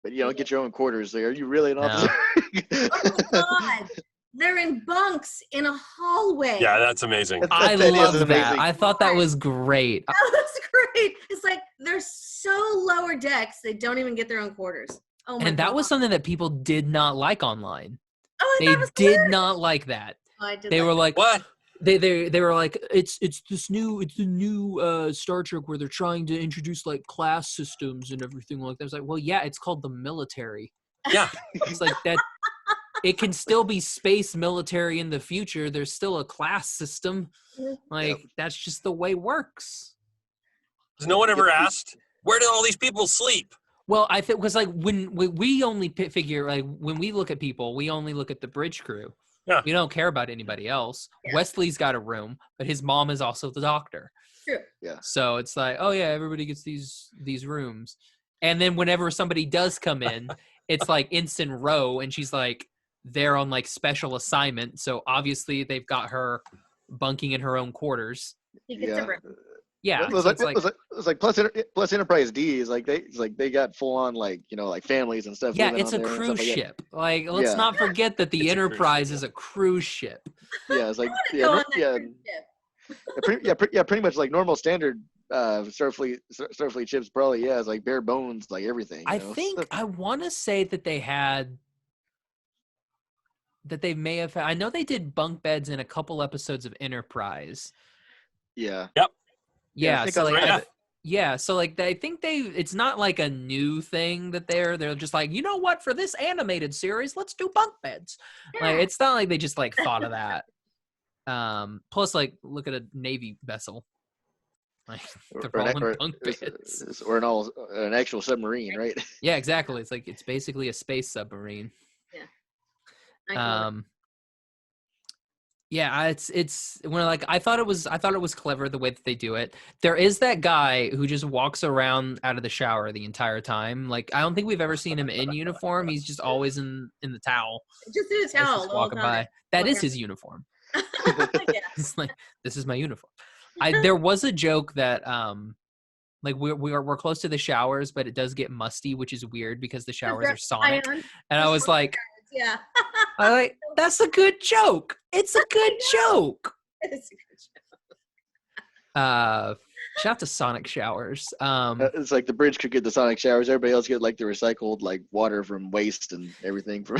you don't get your own quarters there. Are you really an officer? Oh my God. They're in bunks in a hallway. Yeah, that's amazing. I love that. I thought that was great. That was great. It's like they're so lower decks, they don't even get their own quarters. Oh my God. And that was something that people did not like online. Oh, they did not like that. Oh, they were like, what? They were like, it's the new Star Trek where they're trying to introduce like class systems and everything like that. I was like, well, yeah, it's called the military. Yeah. It's like that. It can still be space military in the future. There's still a class system. Like, that's just the way it works. Has no one ever asked, where did all these people sleep? Well, I think because like when we only figure, like when we look at people, we only look at the bridge crew. Yeah. We don't care about anybody else. Yeah. Wesley's got a room, but his mom is also the doctor. True. Yeah. So it's like, oh yeah, everybody gets these rooms. And then whenever somebody does come in, it's like Ensign Rowe, and she's like, they're on like special assignment. So obviously they've got her bunking in her own quarters. Yeah, it was like plus Enterprise D is like they got full on like families and stuff. Yeah, it's a cruise ship. Like let's not forget that the Enterprise is a cruise ship. Yeah, it's like pretty much like normal standard Starfleet ships probably it's like bare bones like everything. I think I want to say that they may have. I know they did bunk beds in a couple episodes of Enterprise. Yeah. Yep. Yeah, so like, right. So like I think it's not like a new thing that they're just like, you know what, for this animated series, let's do bunk beds. Yeah. Like it's not like they just like thought of that. Plus like look at a Navy vessel. Like they're all in bunk beds. Or an actual submarine, right? Yeah, exactly. It's like it's basically a space submarine. Yeah. Yeah, it's when like I thought it was clever the way that they do it. There is that guy who just walks around out of the shower the entire time. Like I don't think we've ever seen him in uniform. He's just always in the towel. Just in a towel. Just walking by. That is his uniform. It's like, this is my uniform. There was a joke that like we're close to the showers, but it does get musty, which is weird because the showers are sonic. And I was like, yeah. I'm like, that's a good joke. It's a good joke. It's a good joke. Shout out to Sonic showers. It's like the bridge could get the Sonic showers. Everybody else get like the recycled like water from waste and everything from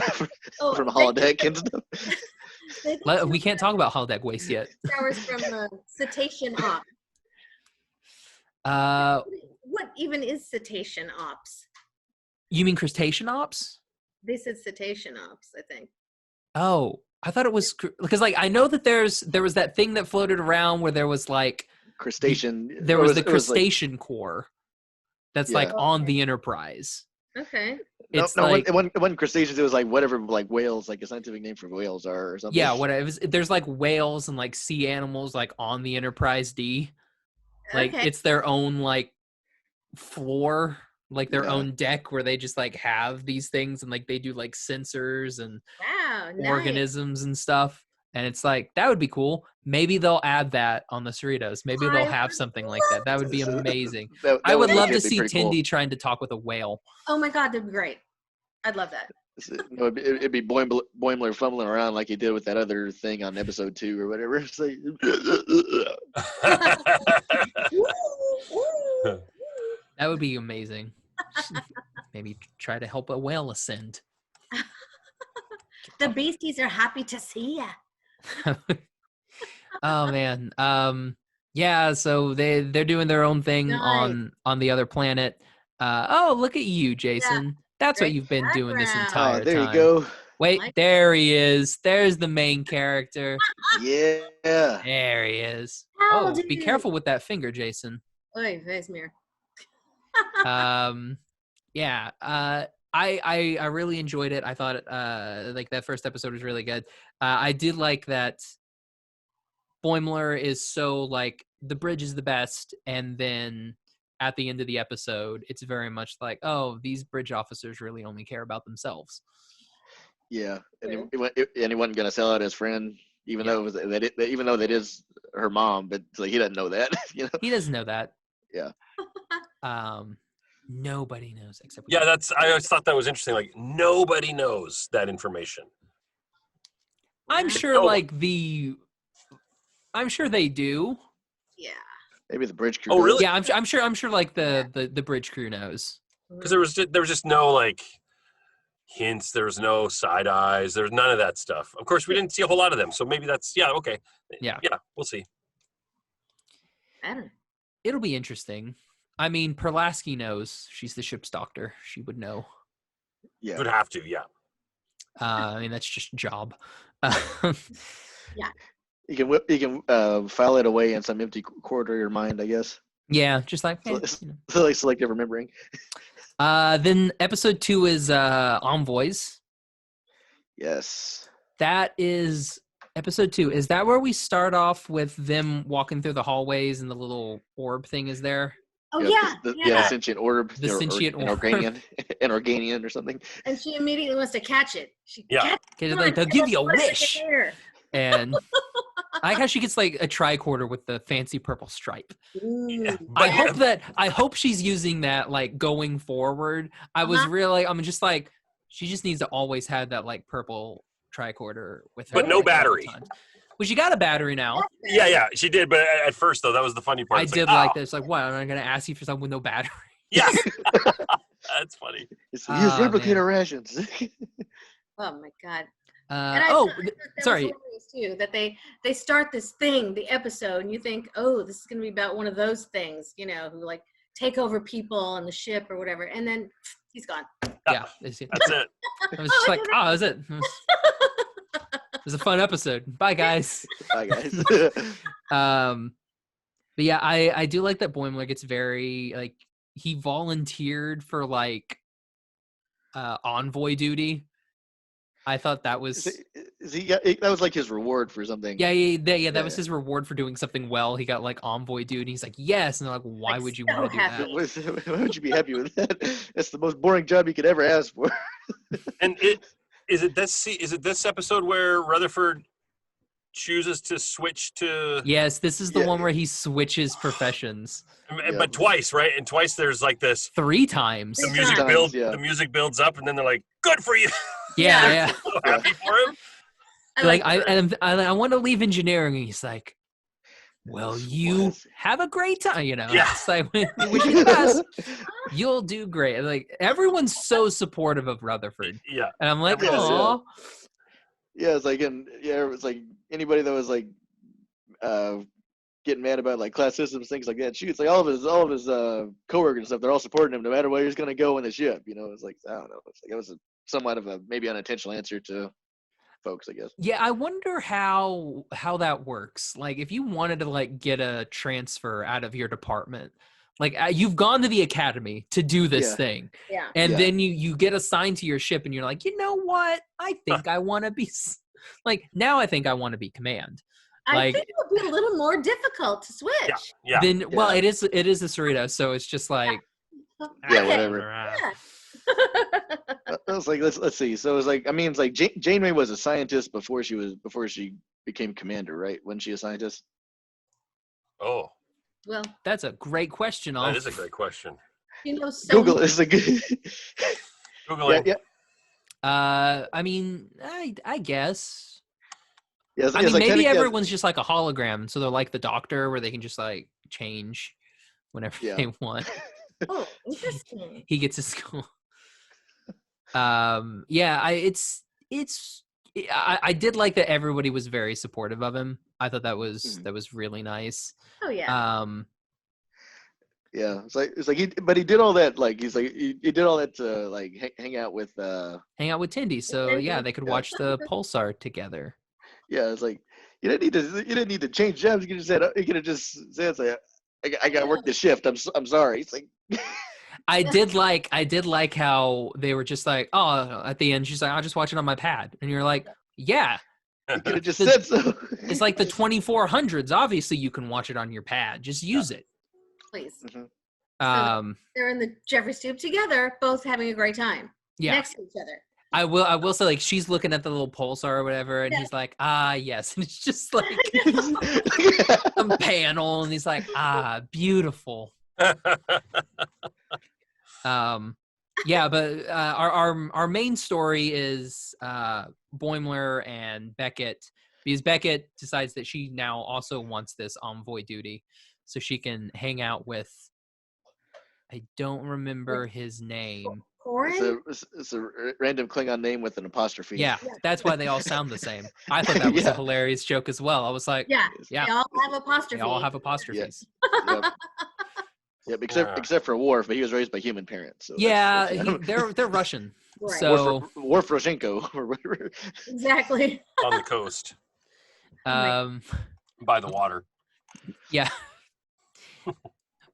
holodeck and stuff. We can't talk about holodeck waste yet. Showers from the Cetacean Ops. What even is Cetacean Ops? You mean Crustacean Ops? They said Cetacean Ops, I think. Oh, I thought it was because like I know that there was that thing that floated around where there was like crustacean. There or was the it like- crustacean core that's like Yeah. on the Enterprise. Okay. no, It's no, like it wasn't crustaceans. It was like whatever, like whales, like a scientific name for whales are or something. yeah, whatever. There's like whales and like sea animals like on the Enterprise D. Like Okay. it's their own like floor, like their Yeah. own deck where they just like have these things and like they do like sensors and Wow. Nice. organisms and stuff. And it's like that would be cool. Maybe they'll add that on the Cerritos. Maybe they'll I have would something like that. That would be amazing. That I would love actually to be see pretty cool. Tindy trying to talk with a whale. Oh my God, that'd be great. I'd love that. No, it'd be Boimler fumbling around like he did with that other thing on episode 2 or whatever. It's like, That would be amazing. Maybe try to help a whale ascend. The beasties are happy to see ya. Oh man. Yeah, so they're doing their own thing Nice. on the other planet. Oh, look at you, Jason. That's what Great you've been doing this background. entire oh, there time. you go. Wait, Like there he is. There's the main character. Yeah. There he is. How Oh, do be you- careful with that finger, Jason. Oy, Vesmir. Yeah. I really enjoyed it. I thought like that first episode was really good. I did like that Boimler is so like the bridge is the best, and then at the end of the episode, it's very much like, oh, these bridge officers really only care about themselves. Yeah. And Yeah. he wasn't going to sell out his friend, even Yeah. though even though that is her mom, but like he doesn't know that. You know. He doesn't know that. Yeah. Nobody knows except Yeah, I always thought that was interesting. Like nobody knows that information. I'm sure No. I'm sure they do. Yeah. Maybe the bridge crew. Oh, does. really? Yeah, I'm sure like the bridge crew knows. Because there was just no like hints. There was no side eyes. There was none of that stuff. Of course, we didn't see a whole lot of them. So maybe that's okay. Yeah. Yeah, we'll see. I don't know. It'll be interesting. I mean, Perlasky knows. She's the ship's doctor. She would know. Yeah. Would have to. Yeah. I mean, that's just job. You can file it away in some empty corridor of your mind, I guess. Yeah, just like, So eh, it's- you know. So like selective remembering. Then episode 2 is Envoys. Yes. That is episode 2. Is that where we start off with them walking through the hallways and the little orb thing is there? Oh yeah. The sentient orb. The sentient an orb. Organian, an Organian or something. And she immediately wants to catch it. She Yeah. catches Okay, it. like, they'll give you a Put it in wish. the air. And I like how she gets like a tricorder with the fancy purple stripe. Ooh. Yeah. I hope she's using that like going forward. I was really I'm just like she just needs to always have that like purple tricorder with her. But no like, all the battery. time. Well, she got a battery now. Yeah, she did. But at first, though, that was the funny part. I It's did like, like oh, this. Like, what? Am I going to ask you for something with no battery? Yeah. That's funny. Use Ah, replicator rations. Oh my God. And I Oh, thought that was sorry. hilarious, too, that they start this thing, the episode, and you think, oh, this is going to be about one of those things, who like take over people on the ship or whatever, and then he's gone. Yeah. That's it. I was just like, oh, that was it. It was a fun episode. Bye, guys. Bye, guys. But yeah, I do like that Boimler gets very like he volunteered for like envoy duty. I thought that was that was like his reward for something. that was his reward for doing something well. He got like envoy duty. And he's like, yes, and they're like, why Like, would you so want to do happy. that? Why would you be happy with that? That's the most boring job you could ever ask for. And is it this episode where Rutherford chooses to switch to Yes, this is the Yeah. one where he switches professions but twice, right? And twice there's like this 3 times. the Three music times, yeah. the music builds up and then they're like, good for you. Yeah. So happy for him. Like I want to leave engineering, and he's like, well, you have a great time, Yeah. It's like, we wish you the best. You'll do great. Like everyone's so supportive of Rutherford, Yeah. and I'm like, Yes, yeah. oh, Yeah, it's like it's like anybody that was like getting mad about like class systems, things like that. It's like all of his coworkers and stuff, they're all supporting him no matter where he's gonna go in the ship. It's like I don't know. It's like it was somewhat of a maybe unintentional answer to folks, I guess. Yeah, I wonder how that works. Like, if you wanted to like get a transfer out of your department, like you've gone to the academy to do this Yeah. thing, Yeah. and Yeah. then you get assigned to your ship, and you're like, you know what? I think I want to be like now. I think I want to be command. I Like, think it would be a little more difficult to switch. Yeah. then well, Yeah. it is the Cerritos, so it's just like Yeah, Okay. whatever. Yeah. I was like, let's see. So it was like, I mean, it's like Janeway was a scientist before she became commander, right? Wasn't she a scientist? Oh, Well, that's a great question. that is a great question. you know, so Google is a good. Googling. Yeah. I mean, I guess. Yeah, it's I mean, like maybe technically- everyone's just like a hologram, so they're like the Doctor, where they can just like change whenever Yeah. they want. Oh, interesting. He gets to school. Yeah, I did like that everybody was very supportive of him. I thought that was really nice. Oh yeah. Yeah, it's like he did all that. Like he did all that to like hang out with. Hang out with Tindy, so yeah, they could watch the Pulsar together. Yeah, it's like you didn't need to change jobs. You could have just said, it's like, I got to work the shift. I'm sorry. It's like. I did like how they were just like, oh, at the end she's like, I'll just watch it on my pad, and you're like, yeah, You could have just said so. it's like the 2400s. Obviously, you can watch it on your pad. Just use it. Please. Um, They're in the Jeffrey Stoop together, both having a great time. yeah. Next to each other. I will say, like, she's looking at the little pulsar or whatever, and he's like, ah, yes, and it's just like some panel, and he's like, ah, beautiful. Yeah, but our main story is Boimler and Beckett, because Beckett decides that she now also wants this envoy duty, so she can hang out with. I don't remember his name. Corin? It's a random Klingon name with an apostrophe. Yeah, that's why they all sound the same. I thought that was a hilarious joke as well. I was like, Yeah. yeah, They all have apostrophe. they all have apostrophes. Yep. Yep, except for Worf, but he was raised by human parents. So Yeah, they're Russian. Right. So Worf Roshenko or whatever. Exactly. On the coast, by the water. Yeah.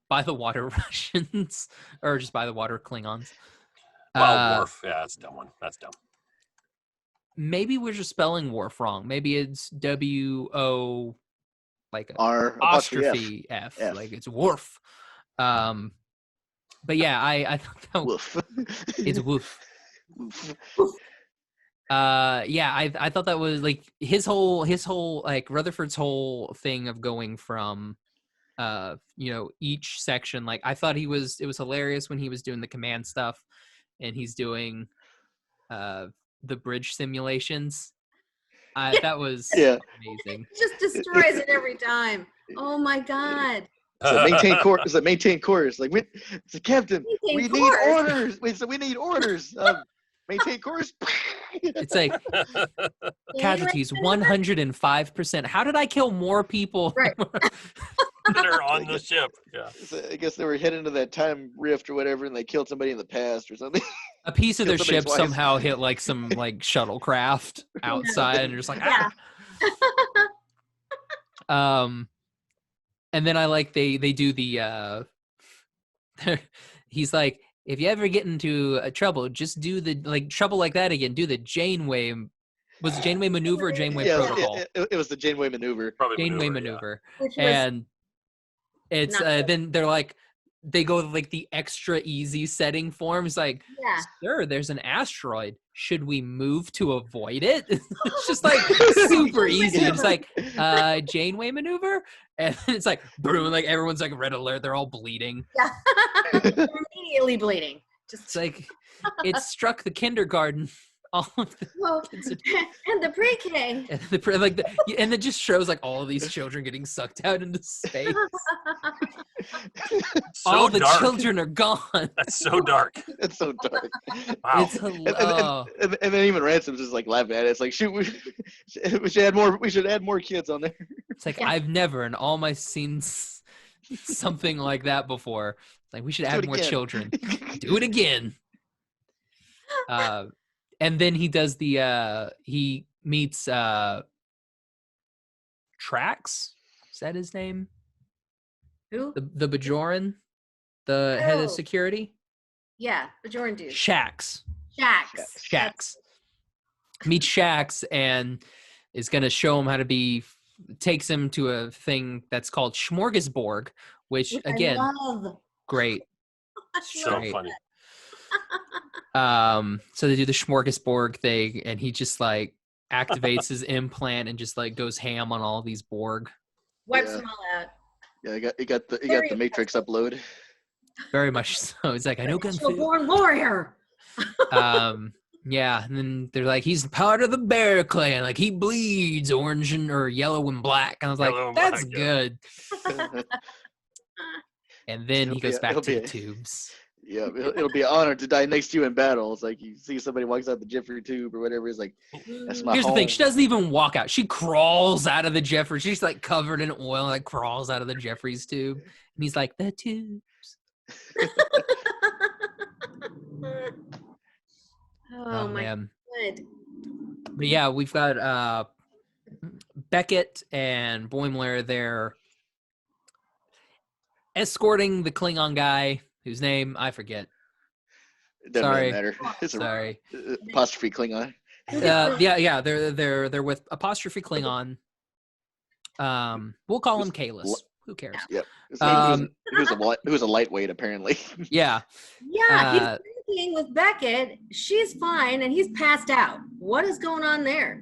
By the water Russians, or just by the water Klingons. Well, Worf, yeah, that's a dumb one. That's dumb. Maybe we're just spelling Worf wrong. Maybe it's W-O, like R apostrophe F. Like it's Worf. But yeah, I thought that Woof. It's Woof. Yeah, I thought that was like his whole like Rutherford's whole thing of going from each section. Like I thought it was hilarious when he was doing the command stuff and he's doing the bridge simulations. That was amazing. He just destroys it every time. Oh my god. So maintain course. Like it's a captain. We need orders. We need orders. Maintain course. It's like casualties 105%. How did I kill more people? Right. That are on the ship. Yeah. So I guess they were heading into that time rift or whatever, and they killed somebody in the past or something. A piece of their ship wife. somehow hit like some like shuttlecraft outside, and you're just like, and then I like they do the he's like, if you ever get into trouble, just do the like trouble like that again. Do the Janeway. Was it Janeway maneuver or Janeway protocol? It was the Janeway maneuver. Probably Janeway maneuver. Yeah. And it's then they're like they go with like the extra easy setting forms. Like, sir, there's an asteroid. Should we move to avoid it? It's just like super easy. It's like Janeway maneuver, and it's like boom, like everyone's like red alert. They're all bleeding. Yeah. Immediately bleeding. It's like it struck the kindergarten. All of the and the pre-K. And it just shows like all of these children getting sucked out into space. All the children are gone. That's so dark. It's so dark. Wow. And then even Ransom's just like laughing at it. It's like, shoot, we should add more. We should add more kids on there. It's like I've never in all my scenes something like that before. Like we should add more children. Do it again. And then he does the he meets Trax. Is that his name? Who? The Bajoran, the head of Oh. security. Yeah, Bajoran dude. Shax. Shax. Meets Shax and is going to show him how to be. Takes him to a thing that's called Smorgasbord, which again, I love. great. So Great. funny. So they do the Smorgasbord thing, and he just like activates his implant and just like goes ham on all these Borg. Wipes them all out. Yeah, you got the Matrix upload. Very much so. It's like, I know Kung Fu. Born warrior. Yeah, and then they're like, he's part of the Bear Clan. Like, he bleeds orange or yellow and black. And I was like, that's good. And then he goes back to the tubes. Yeah, it'll be an honor to die next to you in battle. It's like you see somebody walks out the Jeffrey tube or whatever. It's like, that's my Here's home. the thing. She doesn't even walk out. She crawls out of the Jeffrey. She's like covered in oil and like crawls out of the Jeffrey's tube. And he's like, the tubes. Oh my man. God. But yeah, we've got Beckett and Boimler there escorting the Klingon guy whose name I forget. It doesn't really matter. It's Sorry. Apostrophe Klingon. Yeah. They're with apostrophe Klingon. We'll call him Kalis. Who cares? Yep. He was a lightweight apparently. Yeah. Yeah, he's drinking with Beckett. She's fine, and he's passed out. What is going on there?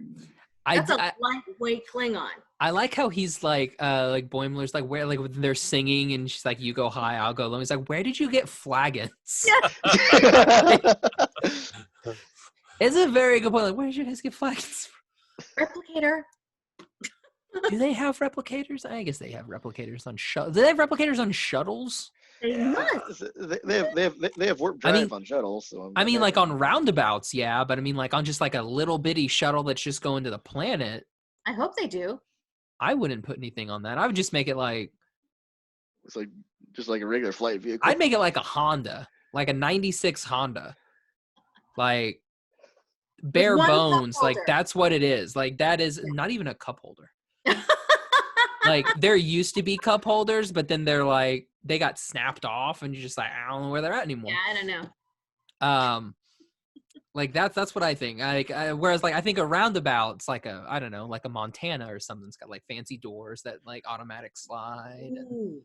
That's a lightweight Klingon. I like how he's like Boimler's like, where, like they're singing and she's like, you go high, I'll go low. He's like, where did you get flagons? Yeah. It's a very good point. Like, where did you guys get flagons? Replicator. Do they have replicators? I guess they have replicators on shuttles. Do they have replicators on shuttles? They must. They have warp drive on shuttles. So I mean, like on roundabouts, yeah, but I mean, like on just like a little bitty shuttle that's just going to the planet. I hope they do. I wouldn't put anything on that. I would just make it like it's like just like a regular flight vehicle. I'd make it like a Honda, like a '96 Honda, like bare bones. Like that's what it is. Like that is not even a cup holder. Like there used to be cup holders, but then they're like they got snapped off, and you're just like I don't know where they're at anymore. Yeah, I don't know. Like that's what I think. Whereas like I think a roundabout's like a I don't know like a Montana or something. It's got like fancy doors that like automatic slide. Ooh.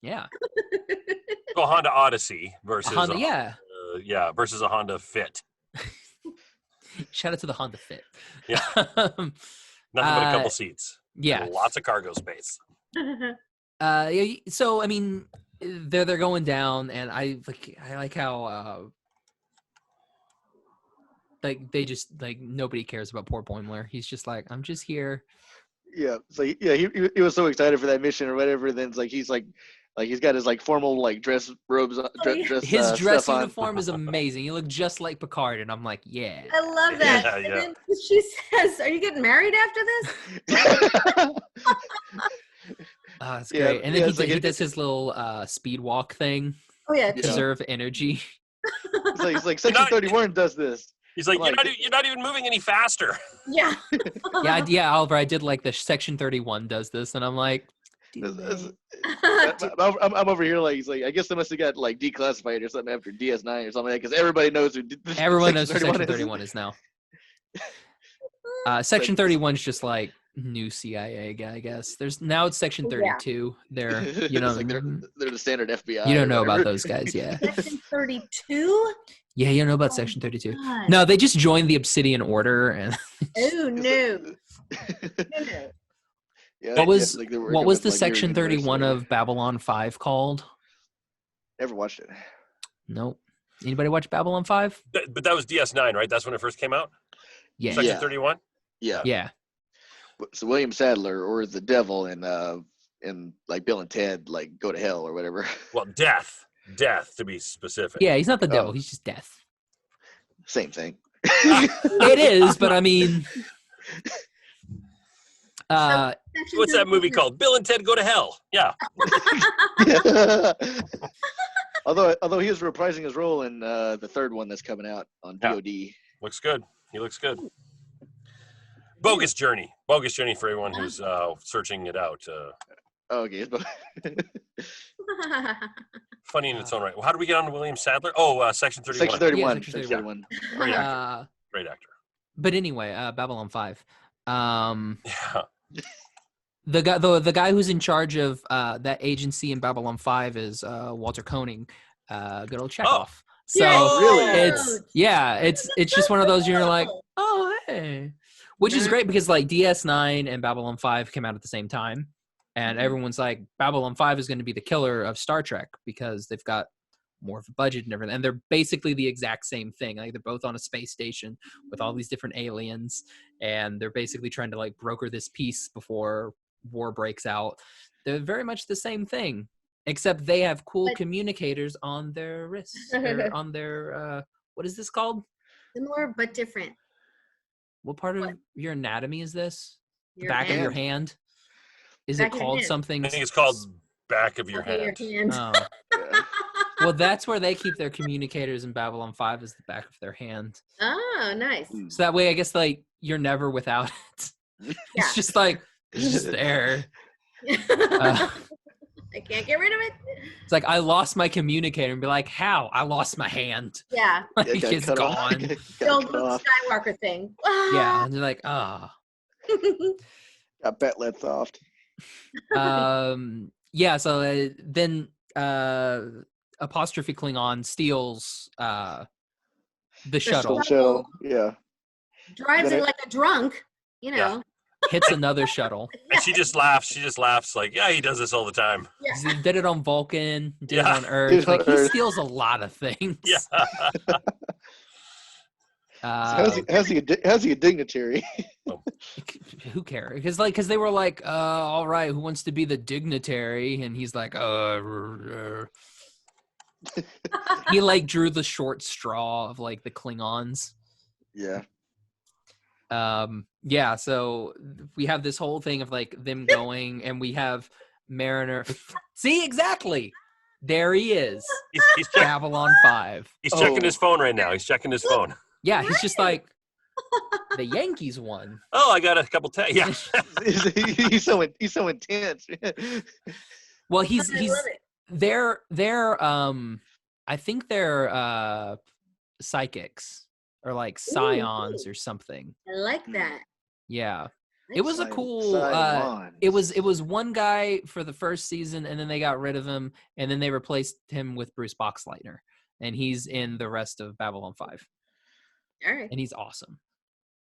Yeah. So a Honda Odyssey versus a Honda, versus a Honda Fit. Shout out to the Honda Fit. Yeah. Nothing but a couple seats. Yeah. And lots of cargo space. So I mean, they're going down, and I like how like they just like nobody cares about poor Boimler. He's just like, I'm just here. Yeah. So he was so excited for that mission or whatever. Then it's like he's got his like formal like dress robes. His dress uniform is amazing. He looked just like Picard, and I'm like, yeah. I love that. Yeah. And then she says, "Are you getting married after this?" It's great. And then he does his little speed walk thing. Oh yeah. To preserve energy. He's like Section 31 does this. He's like, you're not even moving any faster. Yeah. yeah, Oliver, I did like the Section 31 does this, and I'm like, I'm over here like he's like I guess they must have got like declassified or something after DS9 or something like that because everybody knows who everyone knows who Section 31 is now. Section 31 is just like new CIA guy, I guess. It's Section 32. They're like they're the standard FBI. You don't know about those guys, yeah. Section 32. Yeah, you don't know about Section 32. God. No, they just joined the Obsidian Order and. Oh no. Yeah, what was the Section 31 of Babylon 5 called? Never watched it. Nope. Anybody watch Babylon 5? But that was DS9, right? That's when it first came out? Yeah. Section 31? Yeah. So William Sadler or the devil and like Bill and Ted like go to hell or whatever. Well, death to be specific. Yeah, he's not the devil. He's just death. Same thing. It is, but I mean... what's that movie called? Bill and Ted Go to Hell. Yeah. Although he is reprising his role in the third one that's coming out on VOD. Looks good. He looks good. Bogus Journey for everyone who's searching it out. Okay. Funny in its own right. Well, how do we get on to William Sadler? Oh, Section 31. Section 31. Yeah, Section Section 31. Great actor. Great actor. But anyway, Babylon 5. Yeah. The guy who's in charge of that agency in Babylon 5 is Walter Koenig, good old Chekhov. So Really? it's just one of those you're like, oh hey, which is great because like DS9 and Babylon 5 came out at the same time, and everyone's like Babylon 5 is going to be the killer of Star Trek because they've got more of a budget and everything, and they're basically the exact same thing. Like they're both on a space station with all these different aliens, and they're basically trying to like broker this peace before war breaks out. They're very much the same thing, except they have cool communicators on their wrists or on their what is this called? Similar but different. What part of your anatomy is this? The Your back of your hand. hand? Is Back it of your called hand. something? I think it's called back of your Back of hand. your hand. Oh. Yeah. Well, that's where they keep their communicators in Babylon 5 is the back of their hand. Oh, nice. So that way, I guess, like, you're never without it. Yeah. It's just like, it's just there. I can't get rid of it. It's like, I lost my communicator and be like, how? I lost my hand. Yeah. Like, It got it's cut off. gone. Got The old cut Luke off. Skywalker thing. Yeah. And they're like, ah. Got bet let soft. Yeah, so then apostrophe Klingon steals the shuttle, Shuttle. Yeah. Drives Then it like a drunk, you know. hits another shuttle. And she just laughs. She just laughs like, yeah, he does this all the time. Yeah. He did it on Vulcan, did it Yeah. on Did Earth. it on Like, he Earth. steals a lot of things. Yeah. How's he a dignitary? Who cares? Because they were like, all right, who wants to be the dignitary? And he's like, he like drew the short straw of like the Klingons. Yeah. Yeah, so we have this whole thing of like them going, and we have Mariner. See, exactly. There he is. He's checking Babylon 5. his phone right now. He's checking his phone. Yeah, he's just like, the Yankees won. Oh, I got a couple yeah. he's so intense. Well, I he's love it. they're I think they're psychics or like scions or something. I like that. Yeah. It was a cool Simons. it was one guy for the first season, and then they got rid of him, and then they replaced him with Bruce Boxleitner, and he's in the rest of Babylon 5, All right. and he's awesome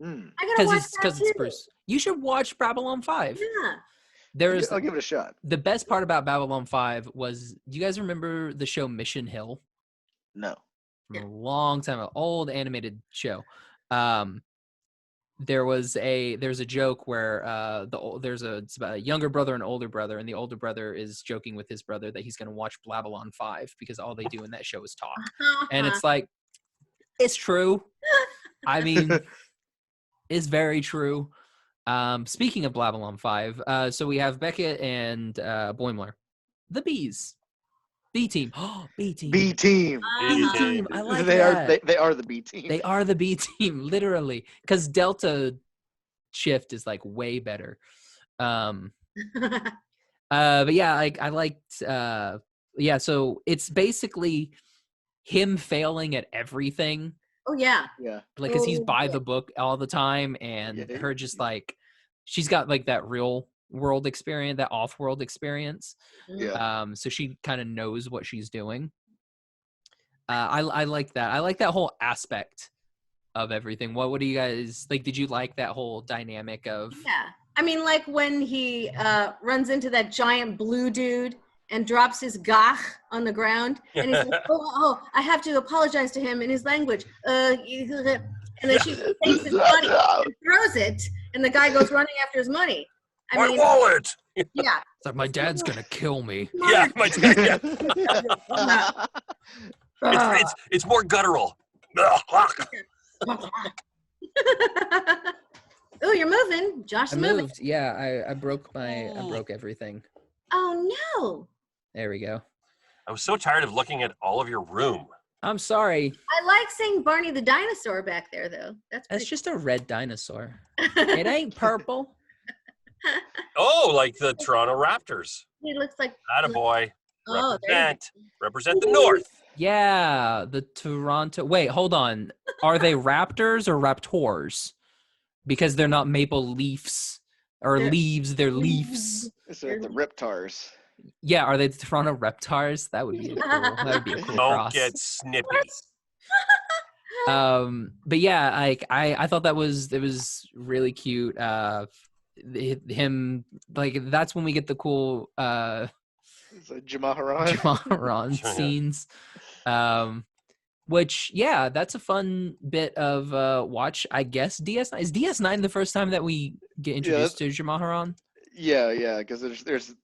Mm. I gotta watch that because too. it's Bruce. You should watch Babylon 5. Yeah. There's I'll give it a shot. the best part about Babylon 5 was, do you guys remember the show Mission Hill? No. From a long time, an old animated show. There's a joke where it's about a younger brother and older brother, and the older brother is joking with his brother that he's going to watch Babylon 5 because all they do in that show is talk. And it's like, it's true. I mean, it's very true. Speaking of Babylon 5, so we have Beckett and Boimler, the bees. B team. B team. B team. B Uh-huh. team. I like they that. they are the B team. They are the B team, literally, because Delta Shift is like way better. But yeah, I liked. Yeah, so it's basically him failing at everything, Oh yeah. Yeah. like because he's Oh, by yeah. the book all the time, and Yeah. her just like she's got like that real world experience, that off-world experience. Yeah. So she kind of knows what she's doing. I like that. I like that whole aspect of everything. What do you guys like? Did you like that whole dynamic of? Yeah. I mean, like when he runs into that giant blue dude and drops his gach on the ground, and he's like, oh, I have to apologize to him in his language. And then she takes his money and throws it, and the guy goes running after his money. I My mean, wallet. yeah. It's like, my dad's gonna kill me. Yeah, my dad. Yeah. It's more guttural. Oh, you're moving. Josh I is moving. moved. Yeah, I broke I broke everything. Oh no. There we go. I was so tired of looking at all of your room. I'm sorry. I like seeing Barney the dinosaur back there, though. That's That's just a red dinosaur. It ain't purple. Oh, like the Toronto Raptors. He looks like. Attaboy. Oh, there you Represent the North. Yeah, the Toronto. Wait, hold on. Are they raptors or raptors? Because they're not maple leafs or They're- leaves. They're leafs. So the Reptars. Yeah, are they the Toronto Reptars? That would be cool. That would be a cool Don't cross. get snippy. But yeah, I thought it was really cute. Him, like, that's when we get the cool It's like Jamaharan. Jamaharan scenes. Which, yeah, that's a fun bit of watch, I guess. DS9 is DS9 the first time that we get introduced to Jamaharan? Yeah, because there's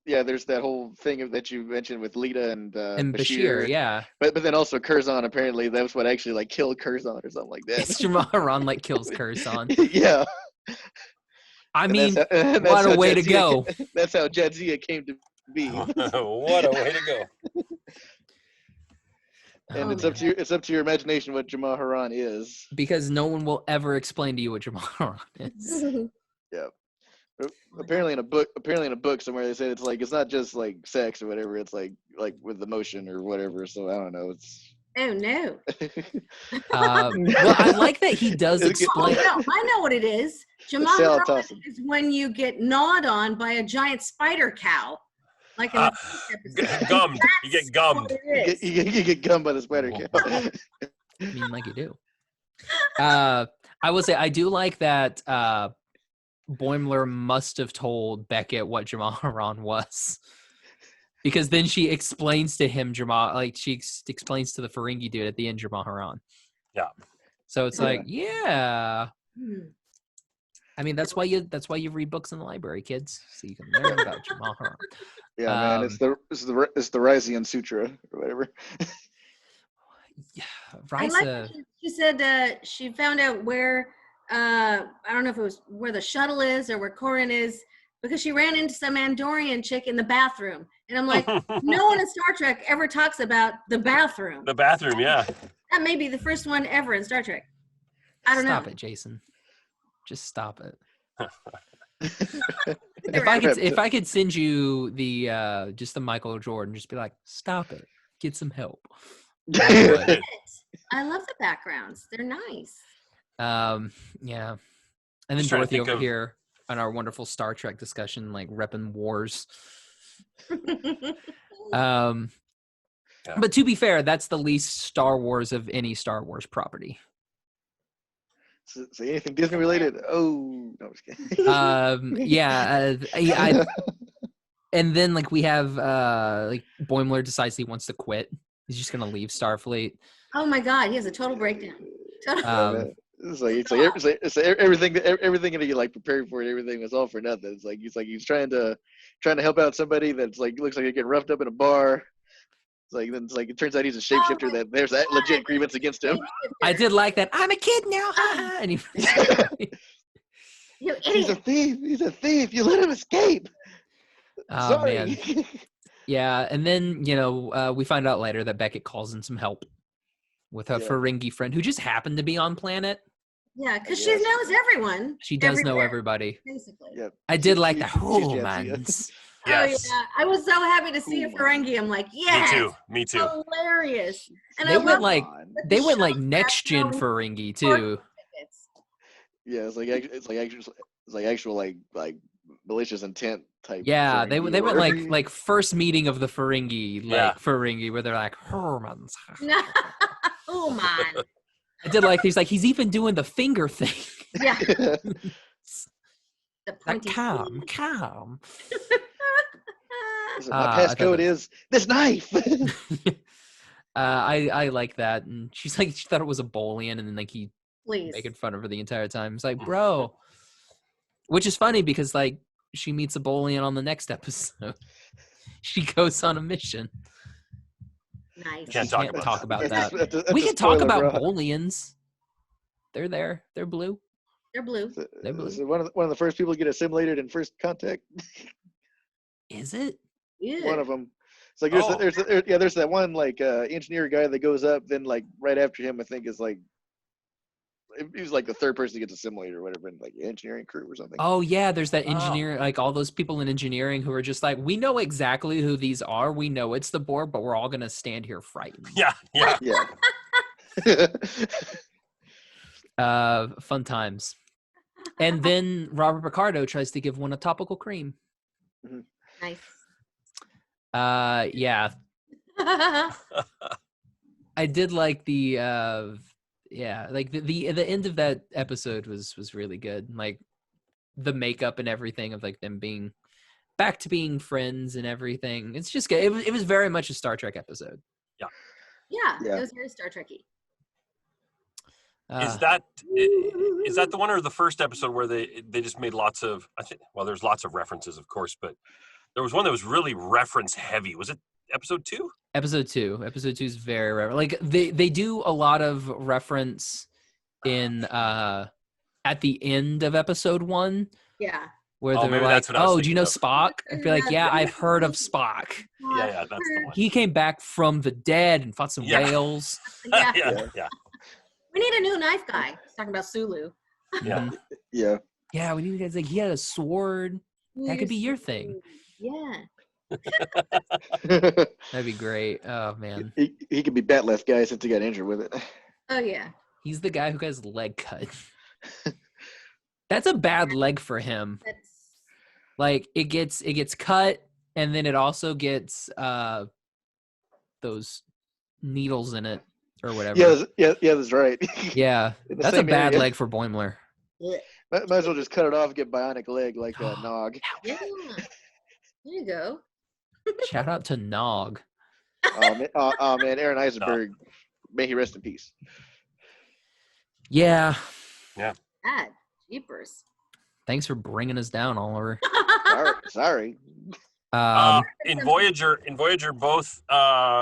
that whole thing that you mentioned with Lita and Bashir, yeah. But then also Curzon, apparently that's what actually like killed Curzon or something like that. It's Jamaharan like kills Curzon. Yeah. I And mean, that's what a how way to Jadzia go. That's how Jadzia came to be. What a way to go. And it's up to your imagination what Jamaharan is. Because no one will ever explain to you what Jamaharan is. Yeah. Apparently in a book somewhere they said it's not just like sex or whatever, it's like with emotion or whatever, so I don't know, it's Oh no! Well, I like that he does explain. Oh, no, I know what it is. Jamaharan is when you get gnawed on by a giant spider cow, like in the episode. Gummed. You get gummed. You get gummed by the spider cow. I mean, like you do. I will say I do like that Boimler must have told Beckett what Jamaharan was. Because then she explains to him explains to the Ferengi dude at the end Jamaharan. Yeah. So it's like, yeah. I mean, that's why you read books in the library, kids, so you can learn about Jamaharan. Yeah, man, it's the Ryzian Sutra or whatever. Yeah, I like that she said she found out where I don't know if it was where the shuttle is or where Corin is, because she ran into some Andorian chick in the bathroom. And I'm like, no one in Star Trek ever talks about the bathroom. The bathroom, yeah. That may be the first one ever in Star Trek. I don't know. Stop it, Jason. Just stop it. If I could send you the just the Michael Jordan, just be like, stop it. Get some help. I love the backgrounds. They're nice. Yeah. And then Dorothy over here on our wonderful Star Trek discussion, like repping wars. But to be fair, that's the least Star Wars of any Star Wars property. So anything Disney related? Oh, no, I'm just kidding. Yeah, and then like we have like Boimler decides he wants to quit. He's just gonna leave Starfleet. Oh my God, he has a total breakdown. It's like everything that you like preparing for it, everything was all for nothing. It's like he's trying to help out somebody that's like looks like they're getting roughed up in a bar. It turns out he's a shapeshifter that there's that legit grievance against him. I did like that. I'm a kid now. And you idiot. He's a thief. He's a thief. You let him escape. Oh, Sorry. Man. Yeah, and then we find out later that Beckett calls in some help with a Ferengi friend who just happened to be on planet. Yeah, because she knows everyone. She does know everybody. Basically. Yep. I did like the humans. Yes. Oh yeah, I was so happy to see a Ferengi. I'm like, yes. Me too. Hilarious. And they went like next gen Ferengi too. Yeah, it's like actual malicious intent type. Yeah, Ferengi they went or- like first meeting of the Ferengi, Ferengi, where they're like humans. Oh man. I did like he's even doing the finger thing. Yeah. Like, calm. My passcode is this knife. I like that, and she's like, she thought it was a Bolian, and then like he Please. making fun of her the entire time. It's like, bro, which is funny because like she meets a Bolian on the next episode. She goes on a mission. Nice. Can't talk about that. That's We a can talk spoiler, about bro. Bolians. They're there. They're blue. They're blue. They're blue. So one of the first people to get assimilated in First Contact. Is it? Yeah. One of them. It's like there's that one like engineer guy that goes up, then like right after him, I think is like he was like the third person to get to simulator or whatever, in like engineering crew or something. Oh yeah, there's that engineer, like all those people in engineering who are just like, we know exactly who these are. We know it's the Borg, but we're all gonna stand here frightened. Yeah. Fun times. And then Robert Picardo tries to give one a topical cream. Nice. Yeah. I did like the like the end of that episode was really good. Like the makeup and everything of like them being back to being friends and everything. It's just good. It was very much a Star Trek episode. Yeah, it was very Star Trek-y. Is that the one or the first episode where they just made lots of, I think, well, there's lots of references, of course, but there was one that was really reference heavy. Was it episode 2? Episode 2 is very like they do a lot of reference in at the end of episode 1. Yeah. Where they're like, oh, do you know Spock? I'd be like, yeah, I've heard of Spock. Yeah, that's the one. He came back from the dead and fought some whales. Yeah. We need a new knife guy. He's talking about Sulu. Yeah. Yeah, we need guys like he had a sword. That could be your thing. Yeah. That'd be great. Oh man. He could be bat left guy since he got injured with it. Oh yeah. He's the guy who got his leg cut. That's a bad leg for him. Like it gets cut, and then it also gets those needles in it or whatever. Yeah, that's right. Yeah, that's a bad leg for Boimler. Might as well just cut it off and get bionic leg like Nog. Yeah. There you go. Shout out to Nog. Oh man, Aaron Eisenberg, may he rest in peace. Yeah. Bad. Jeepers. Thanks for bringing us down, Oliver. Sorry. In Voyager, both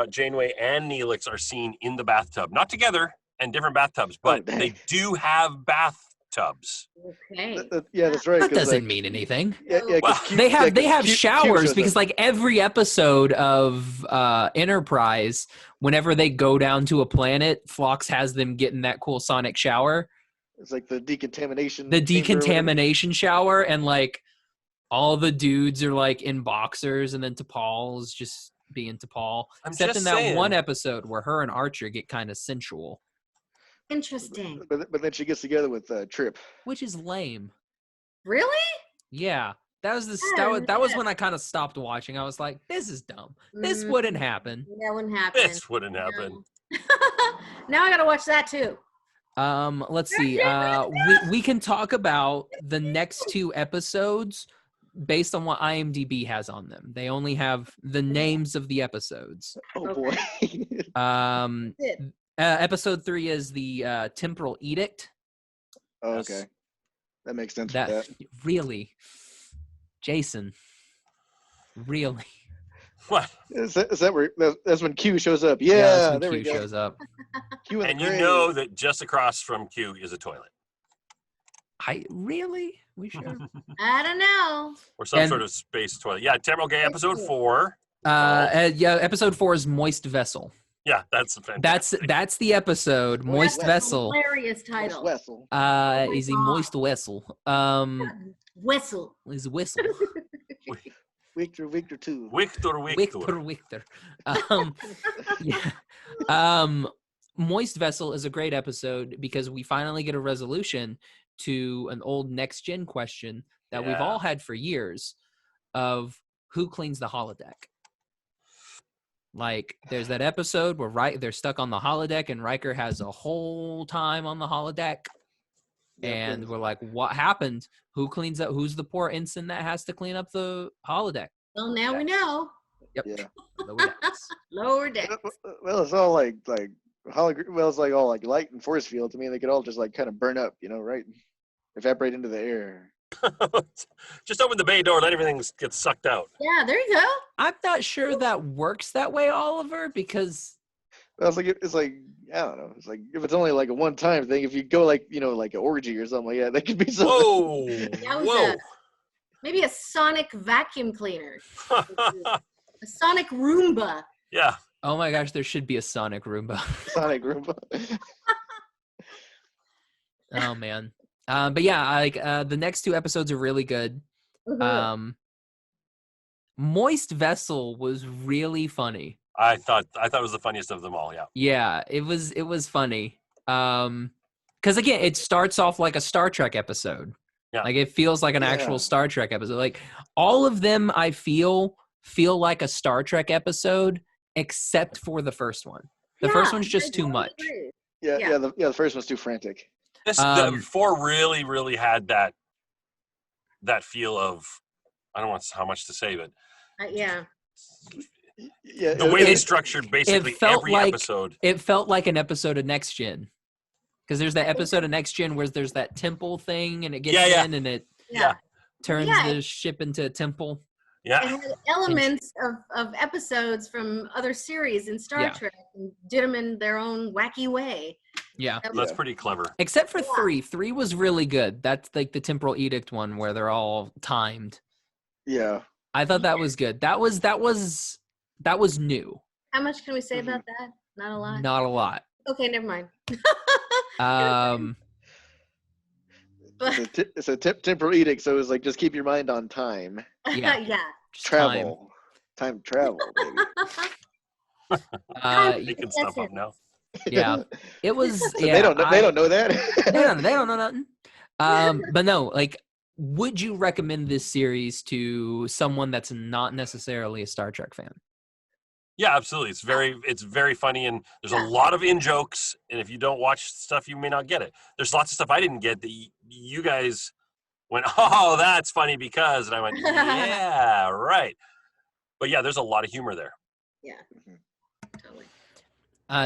Janeway and Neelix are seen in the bathtub, not together and different bathtubs, but they do have bathtubs. Okay. Yeah, that's right. That doesn't mean anything. Yeah, well, they have showers because like every episode of Enterprise, whenever they go down to a planet, Phlox has them get in that cool sonic shower. It's like the decontamination. The decontamination shower, and like all the dudes are like in boxers, and then T'Pol's just being T'Pol. Except in that one episode where her and Archer get kind of sensual. Interesting. But then she gets together with Trip, which is lame. Really? Yeah, that was when I kind of stopped watching. I was like, this is dumb. This wouldn't happen. That wouldn't happen. This wouldn't happen. Now I gotta watch that too. Let's see. We can talk about the next 2 episodes based on what IMDb has on them. They only have the names of the episodes. Oh boy. Episode 3 is the Temporal Edict. Oh, okay. That makes sense. That. Really, Jason. Really. What? Is that where? That's when Q shows up. Yeah, that's when there Q we go. shows up. Q and you know that just across from Q is a toilet. We should. I don't know. Or some sort of space toilet. Yeah, Temporal Gay, episode 4. Episode 4 is Moist Vessel. Yeah, that's fantastic. That's the episode. Moist Vessel. Hilarious title. Wessel. Is a moist vessel. Whistle. Is whistle. Victor 2. Victor. Yeah. Moist Vessel is a great episode because we finally get a resolution to an old next gen question that we've all had for years of who cleans the holodeck. Like, there's that episode where they're stuck on the holodeck and Riker has a whole time on the holodeck. And we're like, what happened? Who cleans up? Who's the poor ensign that has to clean up the holodeck? Well, now we know. Yep. Yeah. Lower decks. Well, it's all like hologram. Well, it's like all like light and force fields. I mean, they could all just like kind of burn up, right? Evaporate into the air. Just open the bay door, let everything get sucked out. Yeah, there you go. I'm not sure that works that way, Oliver, because well, it's like I don't know. It's like if it's only like a one-time thing. If you go like like an orgy or something like that, that could be something. Whoa! Maybe a sonic vacuum cleaner. A sonic Roomba. Yeah. Oh my gosh, there should be a Sonic Roomba. Sonic Roomba. Oh man. But yeah, like the next 2 episodes are really good. Moist Vessel was really funny. I thought it was the funniest of them all. Yeah. Yeah, it was funny. Because again, it starts off like a Star Trek episode. Yeah. Like it feels like an actual Yeah. Star Trek episode. Like all of them, I feel like a Star Trek episode, except for the first one. The first one's just too much. The first one's too frantic. The 4 really, really had that feel of, I don't want how much to say, but Yeah. the way they structured basically every episode. It felt like an episode of Next Gen. Because there's that episode of Next Gen where there's that temple thing and it gets in and it turns the ship into a temple. Yeah. It had elements of episodes from other series in Star Trek and did them in their own wacky way. Yeah. That's pretty clever. Except for 3. 3 was really good. That's like the Temporal Edict one where they're all timed. Yeah. I thought that was good. That was new. How much can we say about that? Not a lot. Not a lot. Okay, never mind. It's a temporal edict, so it's like just keep your mind on time. Yeah. Just Travel. Time travel, baby. They can stuff up now. Yeah. It was So they don't know that. they don't know nothing. But no, like, would you recommend this series to someone that's not necessarily a Star Trek fan? Yeah, absolutely. It's very funny, and there's a lot of in-jokes, and if you don't watch stuff, you may not get it. There's lots of stuff I didn't get that you guys went, oh, that's funny because, and I went, yeah, right. But yeah, there's a lot of humor there. Yeah, totally.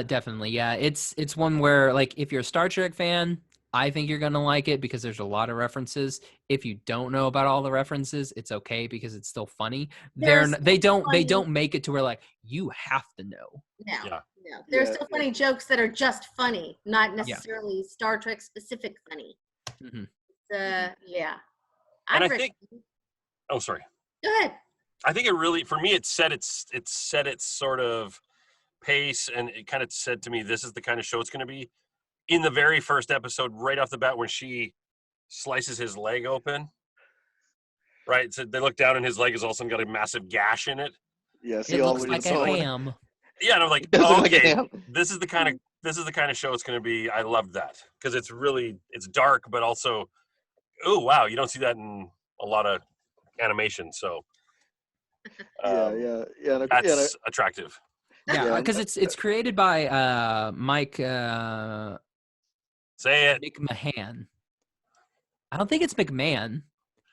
Definitely, yeah. It's one where, like, if you're a Star Trek fan, I think you're gonna like it because there's a lot of references. If you don't know about all the references, it's okay because it's still funny. They don't make it to where like you have to know. No. There's still funny jokes that are just funny, not necessarily Star Trek specific funny. Mm-hmm. And I think. Oh, sorry. Go ahead. I think it really, for me, it set its sort of pace, and it kind of said to me, this is the kind of show it's going to be. In the very first episode, right off the bat, when she slices his leg open, right? So they look down, and his leg has all of a sudden got a massive gash in it. Yes, it looks like a ham. Yeah, and I'm like, okay, this is the kind of show it's going to be. I loved that because it's dark, but also, oh wow, you don't see that in a lot of animation. So, that's attractive. Yeah, because it's created by Mike. Say it. McMahon. I don't think it's McMahon.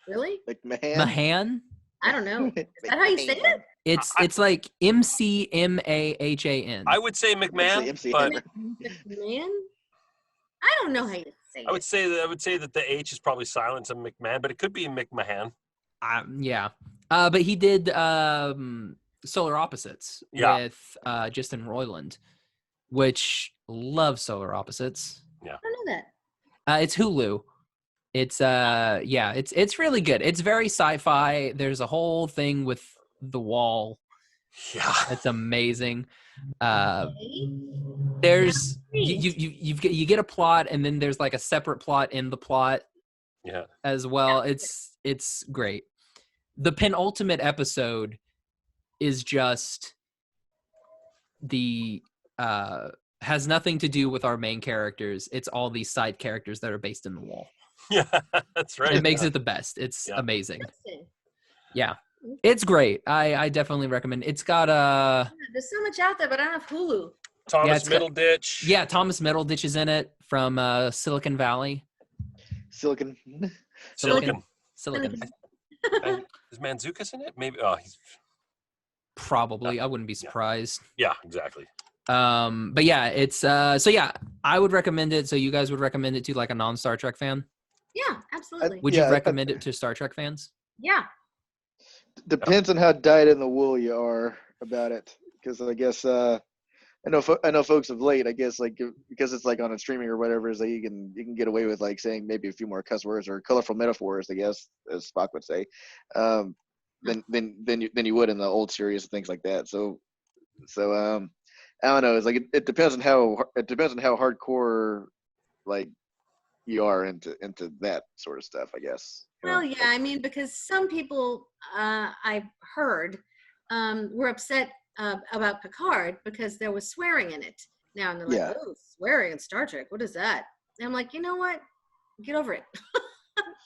Really? Mahan? I don't know. Is that how you say it? It's like McMahan. I would say McMahon, but McMahon? I don't know how you say it. I would say that the H is probably silent in McMahon, but it could be McMahon. Yeah. But he did Solar Opposites with Justin Roiland, which love Solar Opposites. Yeah. I don't know that. It's Hulu. It's it's really good. It's very sci-fi. There's a whole thing with the wall. Yeah. It's amazing. There's you get a plot, and then there's like a separate plot in the plot. Yeah. As well. It's great. The penultimate episode is just has nothing to do with our main characters. It's all these side characters that are based in the wall. Yeah, that's right. It makes it the best. It's amazing. Yeah. It's great. I definitely recommend. It's got there's so much out there, but I don't have Hulu. Thomas Middleditch. Thomas Middleditch is in it from Silicon Valley. Silicon. Is Mantzoukas in it? Maybe. Oh, he's probably. I wouldn't be surprised. Yeah, exactly. But yeah, it's I would recommend it. So you guys would recommend it to like a non-Star Trek fan? Yeah, absolutely. Would you recommend it to Star Trek fans? Yeah. Depends on how dyed in the wool you are about it, because I guess I know folks of late, I guess, like, because it's like on a streaming or whatever, is that you can get away with like saying maybe a few more cuss words or colorful metaphors, I guess, as Spock would say. than you would in the old series and things like that. So I don't know. It's like it depends on how hardcore like you are into that sort of stuff, I guess. Well, yeah, I mean, because some people I've heard were upset about Picard because there was swearing in it. Now, and they're like, Yeah. oh, swearing in Star Trek, what is that? And I'm like, you know what? Get over it.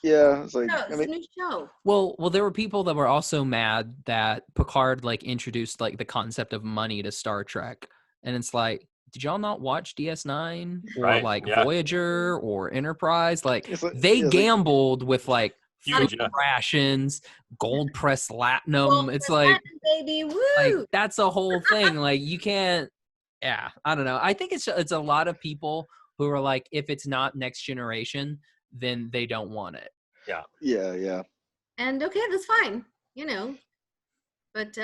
Yeah, it's like No, I it's mean, a new show. Well, there were people that were also mad that Picard like introduced like the concept of money to Star Trek, and it's like, did y'all not watch DS9 or Right, like yeah. Voyager or Enterprise? Like It's like- they it's like- gambled with like Huge, food yeah. rations, gold pressed latinum. Well, It's for like Latin, baby, woo! like that's a whole thing. Like you can't. Yeah, I don't know. I think it's a lot of people who are like, if it's not Next Generation, then they don't want it. yeah. And okay, that's fine, you know. But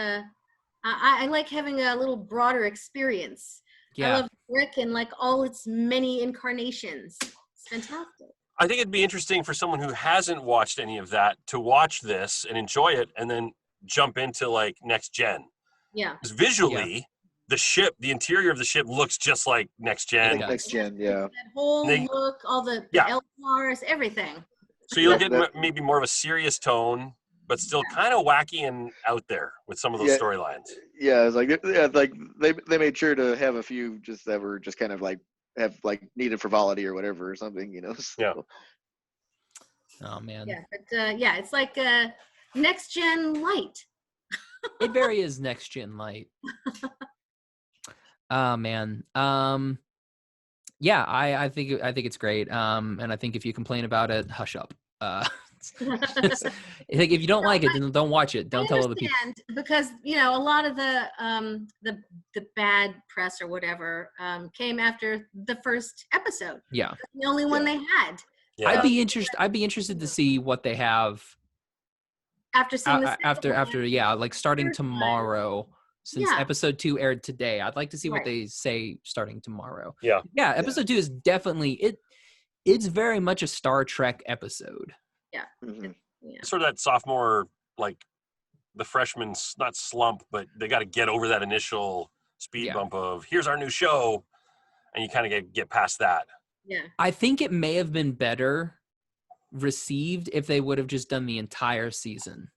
I like having a little broader experience. Yeah. I love Rick and like all its many incarnations. It's fantastic. I think it'd be interesting for someone who hasn't watched any of that to watch this and enjoy it, and then jump into like Next Gen. Yeah. Because visually, the interior of the ship looks just like Next Gen. does. Next Gen, yeah. That whole They- look, all the Yeah. LRs, everything. So you'll get That- maybe more of a serious tone, but still kind of wacky and out there with some of those Yeah. storylines. Yeah, it's like they made sure to have a few just that were just kind of like have like needed frivolity or whatever or something, you know. So, Yeah. Oh man. Yeah, but yeah, it's like Next Gen Light. It very is Next Gen Light. Oh man. Yeah, I think it's great. And I think if you complain about it, hush up. I think if you don't like it, then don't watch it. Don't tell other people. Because you know a lot of the bad press or whatever came after the first episode. Yeah. That's the only one they had. Yeah. I'd be interested to see what they have After seeing the after yeah, like starting Third time. tomorrow. Since Yeah. episode 2 aired today, I'd like to see what Right. they say starting tomorrow. Yeah. Yeah, episode 2 is definitely it's very much a Star Trek episode. Mhm. Yeah. Sort of that sophomore, like the freshman, not slump, but they got to get over that initial speed Yeah. bump of here's our new show, and you kind of get past that. Yeah. I think it may have been better received if they would have just done the entire season.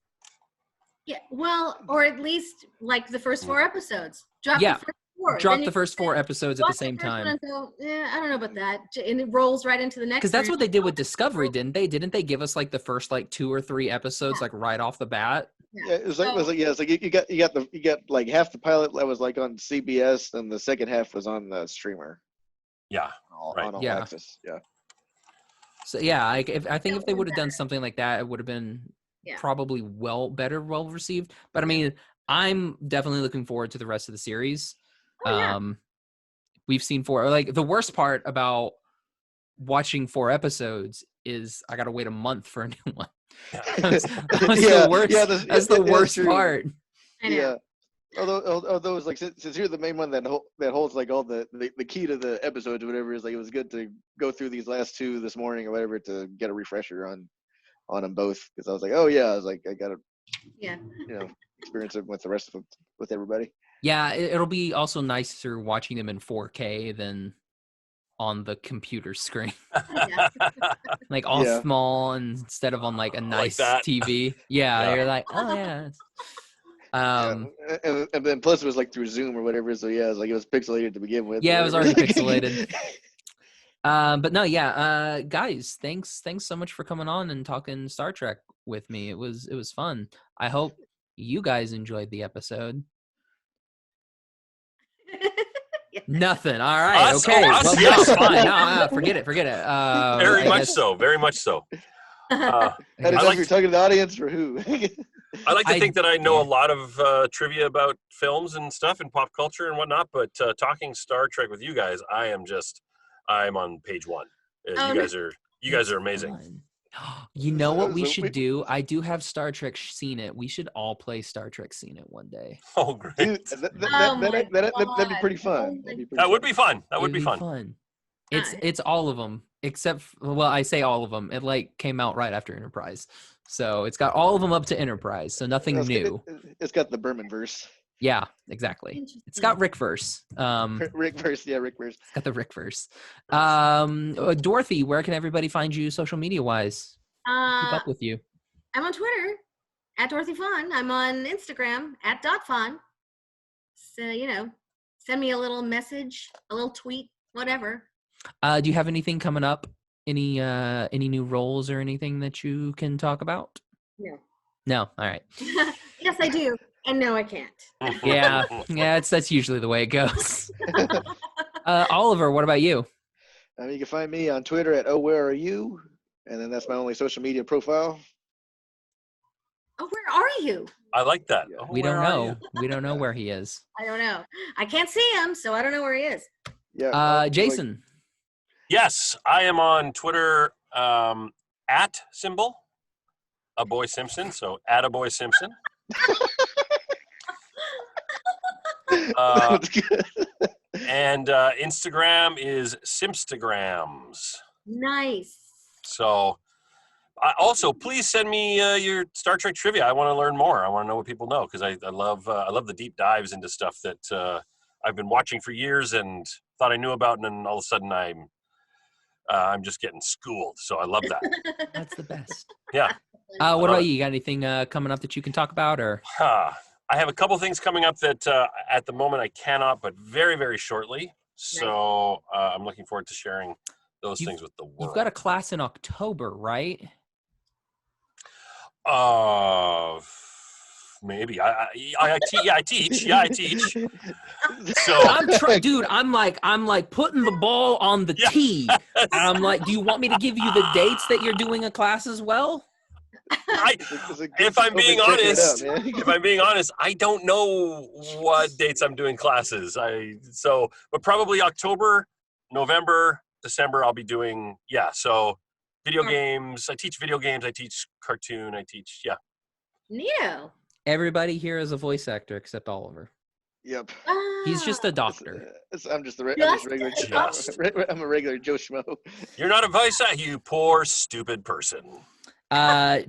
Yeah. Well, or at least like the first 4 episodes. Drop Yeah. the first 4. Drop Then the you first 4 episodes at watch the same first one time. and go, I don't know about that. And it rolls right into the next. Because that's one. what they did with Discovery, didn't they? Didn't they give us like the first like 2 or 3 episodes like right off the bat? Yeah, it's like you got like half the pilot that was like on CBS, and the second half was on the streamer Yeah. Right. on All Yeah. Access. Yeah. So yeah, I think if they would have done something like that, it would have been Yeah. probably well received. But I mean, I'm definitely looking forward to the rest of the series. Oh, yeah. We've seen 4. Like the worst part about watching 4 episodes is I gotta wait a month for a new one. That's the worst. That's the worst true. part. I know. Yeah. Although it's like since you're the main one that holds like all the key to the episodes or whatever, is like it was good to go through these last 2 this morning or whatever to get a refresher on them both, because I was like, oh yeah, I was like, I gotta Yeah. experience it with the rest of them, with everybody. Yeah, it'll be also nicer watching them in 4K than on the computer screen, Yeah. like all Yeah. small instead of on like a nice that. TV. Yeah, Yeah. you're like, oh yeah. And then plus it was like through Zoom or whatever, so yeah, it was like it was pixelated to begin with. Yeah, it was whatever. already pixelated. But no, yeah, guys, thanks so much for coming on and talking Star Trek with me. It was fun. I hope you guys enjoyed the episode. Yeah. Nothing. All right. Us? Okay. Oh, us? Well, no, Yes. fine. No, forget it. Very I much guess- so. Very much so. I don't know like if you're talking to the audience or who. I like to I- think that I know a lot of trivia about films and stuff and pop culture and whatnot, but talking Star Trek with you guys, I'm on page 1. Oh, You guys are amazing. Fun. You know what we So should we- do? I do have Star Trek Seen It. We should all play Star Trek Seen It one day. Oh, great. Dude, Oh my that'd be pretty God. fun. Oh my That would be fun. That would It'd be fun. fun. It's all of them except well, I say all of them. It like came out right after Enterprise, so it's got all of them up to Enterprise. So nothing new. It's got the Berman verse. Yeah, exactly. It's got Rick verse. Rick verse, yeah, Rick verse. It's got the Rick verse. Dorothy, where can everybody find you social media wise? Keep up with you. I'm on Twitter at Dorothy Fahn. I'm on Instagram at .Fahn. So, send me a little message, a little tweet, whatever. Do you have anything coming up? Any new roles or anything that you can talk about? No. All right. Yes, I do. And no, I can't. Yeah. That's usually the way it goes. Oliver, what about you? You can find me on Twitter at where are you, and then that's my only social media profile. Oh, where are you? I like that. Yeah. Oh, We don't where are know. you? We don't know where he is. I don't know. I can't see him, so I don't know where he is. Yeah. Jason. Yes, I am on Twitter at symbol a boy Simpson. So at a boy Simpson. That's good. And Instagram is Simpstagrams. Nice. So also, please send me your Star Trek trivia. I want to learn more. I want to know what people know because I love the deep dives into stuff that I've been watching for years and thought I knew about, and then all of a sudden I'm just getting schooled. So I love that. That's the best. Yeah. What about you? You got anything coming up that you can talk about, or? I have a couple things coming up that at the moment I cannot, but very, very shortly. So I'm looking forward to sharing those things with the world. You've got a class in October, right? Maybe I teach. Yeah, I teach. So I'm like putting the ball on the tee. And I'm like, do you want me to give you the dates that you're doing a class as well? If I'm being honest, I don't know what dates I'm doing classes. But probably October, November, December I'll be doing. Yeah. So video games. I teach video games. I teach cartoon. I teach. Yeah. Neato. Everybody here is a voice actor except Oliver. Yep. He's just a doctor. I'm just a regular. I'm a regular Joe Schmo. You're not a voice actor, you poor stupid person.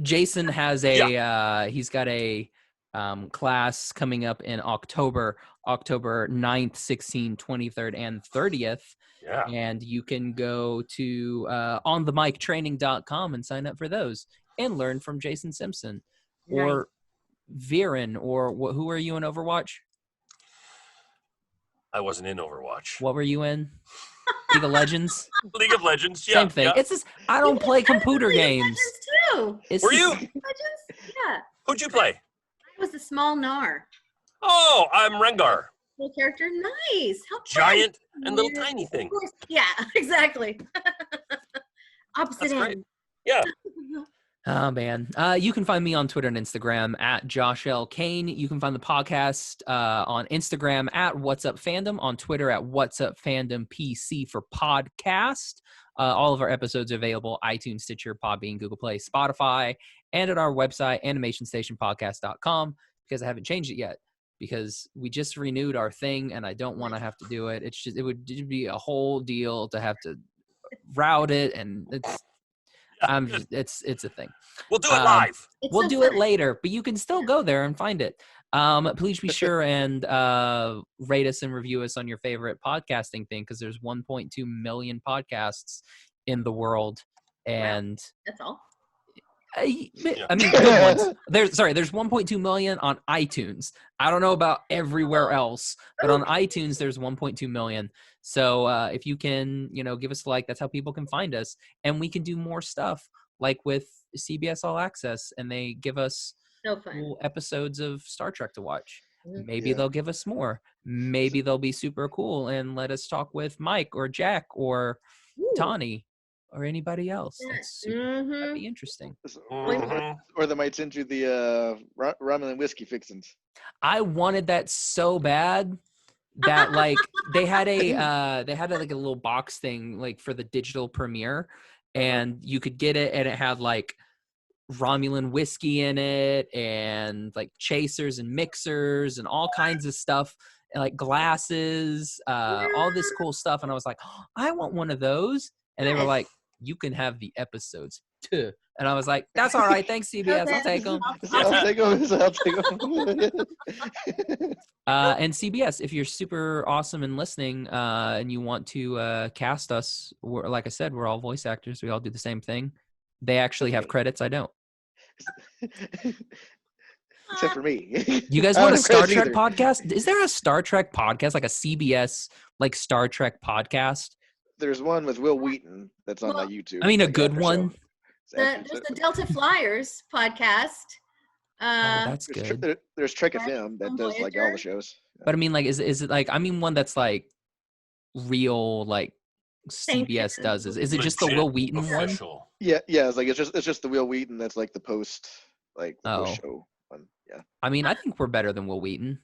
Jason has he's got a class coming up in October 9th, 16th, 23rd, and 30th. Yeah. And you can go to onthemictraining.com and sign up for those and learn from Jason Simpson or Viren or who are you in Overwatch? I wasn't in Overwatch. What were you in? League of Legends? League of Legends, yeah. Same thing. Yeah. It's just, I don't play computer games. Too. Were you? Legends? Yeah. Who'd you play? I was a small Nar. Oh, I'm Rengar. Little character. Nice. How Giant and little tiny thing. Yeah, exactly. Opposite end. Great. Yeah. Oh, man. You can find me on Twitter and Instagram at Josh L. Kane. You can find the podcast on Instagram at What's Up Fandom, on Twitter at What's Up Fandom PC for podcast. All of our episodes are available, iTunes, Stitcher, Podbean, Google Play, Spotify, and at our website, animationstationpodcast.com, because I haven't changed it yet, because we just renewed our thing, and I don't want to have to do it. It would be a whole deal to have to route it, and it's a thing. We'll do it live. We'll do it later, but you can still go there and find it. Please be sure and rate us and review us on your favorite podcasting thing, because there's 1.2 million podcasts in the world, and that's all. I mean, good ones. There's 1.2 million on iTunes. I don't know about everywhere else, but on iTunes there's 1.2 million. So if you can, give us a like, that's how people can find us, and we can do more stuff like with CBS All Access, and they give us cool episodes of Star Trek to watch. Maybe they'll give us more. Maybe they'll be super cool and let us talk with Mike or Jack or Tawny or anybody else. That'd be interesting. Or they might send you the ramen and whiskey fixins. I wanted that so bad that like they had a little box thing like for the digital premiere, and you could get it, and it had like Romulan whiskey in it and like chasers and mixers and all kinds of stuff. like glasses, all this cool stuff. And I was like, oh, I want one of those. And they were like, you can have the episodes too. And I was like, that's all right. Thanks, CBS. I'll take them. I'll take them. And CBS, if you're super awesome and listening and you want to cast us, like I said, we're all voice actors. We all do the same thing. They actually have credits. I don't. Except for me. You guys want a Star Trek podcast? Is there a Star Trek podcast, like a CBS, like Star Trek podcast? There's one with Will Wheaton that's on my YouTube. I mean, a good one. There's the Delta Flyers podcast. That's good. There's Trek FM that does like all the shows. But I mean, like, is it like, I mean, one that's like real, like CBS does. Is it just the Will Wheaton official one? Yeah. It's just the Will Wheaton that's like the post show one. Yeah. I mean, I think we're better than Will Wheaton.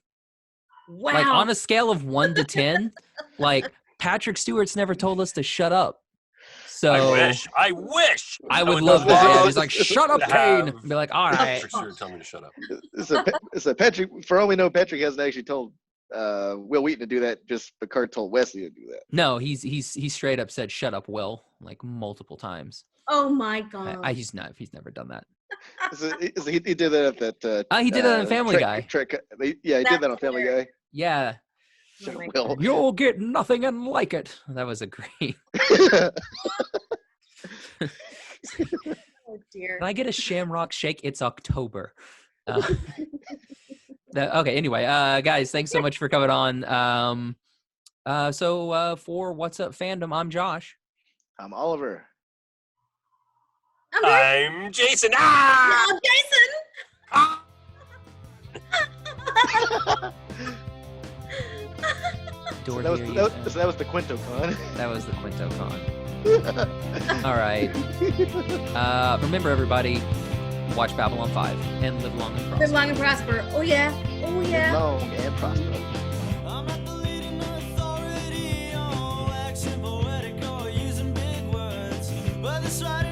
Wow. Like on a scale of 1 to 10, like Patrick Stewart's never told us to shut up. So I wish. I would love that. He's like, shut up, Kane. Be like, all right. Patrick Stewart tell me to shut up. So Patrick, for all we know, Patrick hasn't actually told Will Wheaton to do that. Just Picard told Wesley to do that. No, he straight up said, shut up, Will, like multiple times. Oh my God. He's never done that. So he did that at that. He did that on Family Guy. He did that on Family Guy. Yeah. Oh You'll get nothing and like it. That was a great. Oh dear. Can I get a Shamrock Shake? It's October. Okay. Anyway, guys, thanks so much for coming on. So for What's Up Fandom, I'm Josh. I'm Oliver. I'm Jason. I'm Jason. So that was the Quinto Con. That was the Quinto Con. All right. Remember, everybody, watch Babylon 5 and live long and prosper. Live long and prosper. Oh yeah. Oh yeah. Live long and prosper. I'm not the leading authority on action, poetic, or using big words, but this right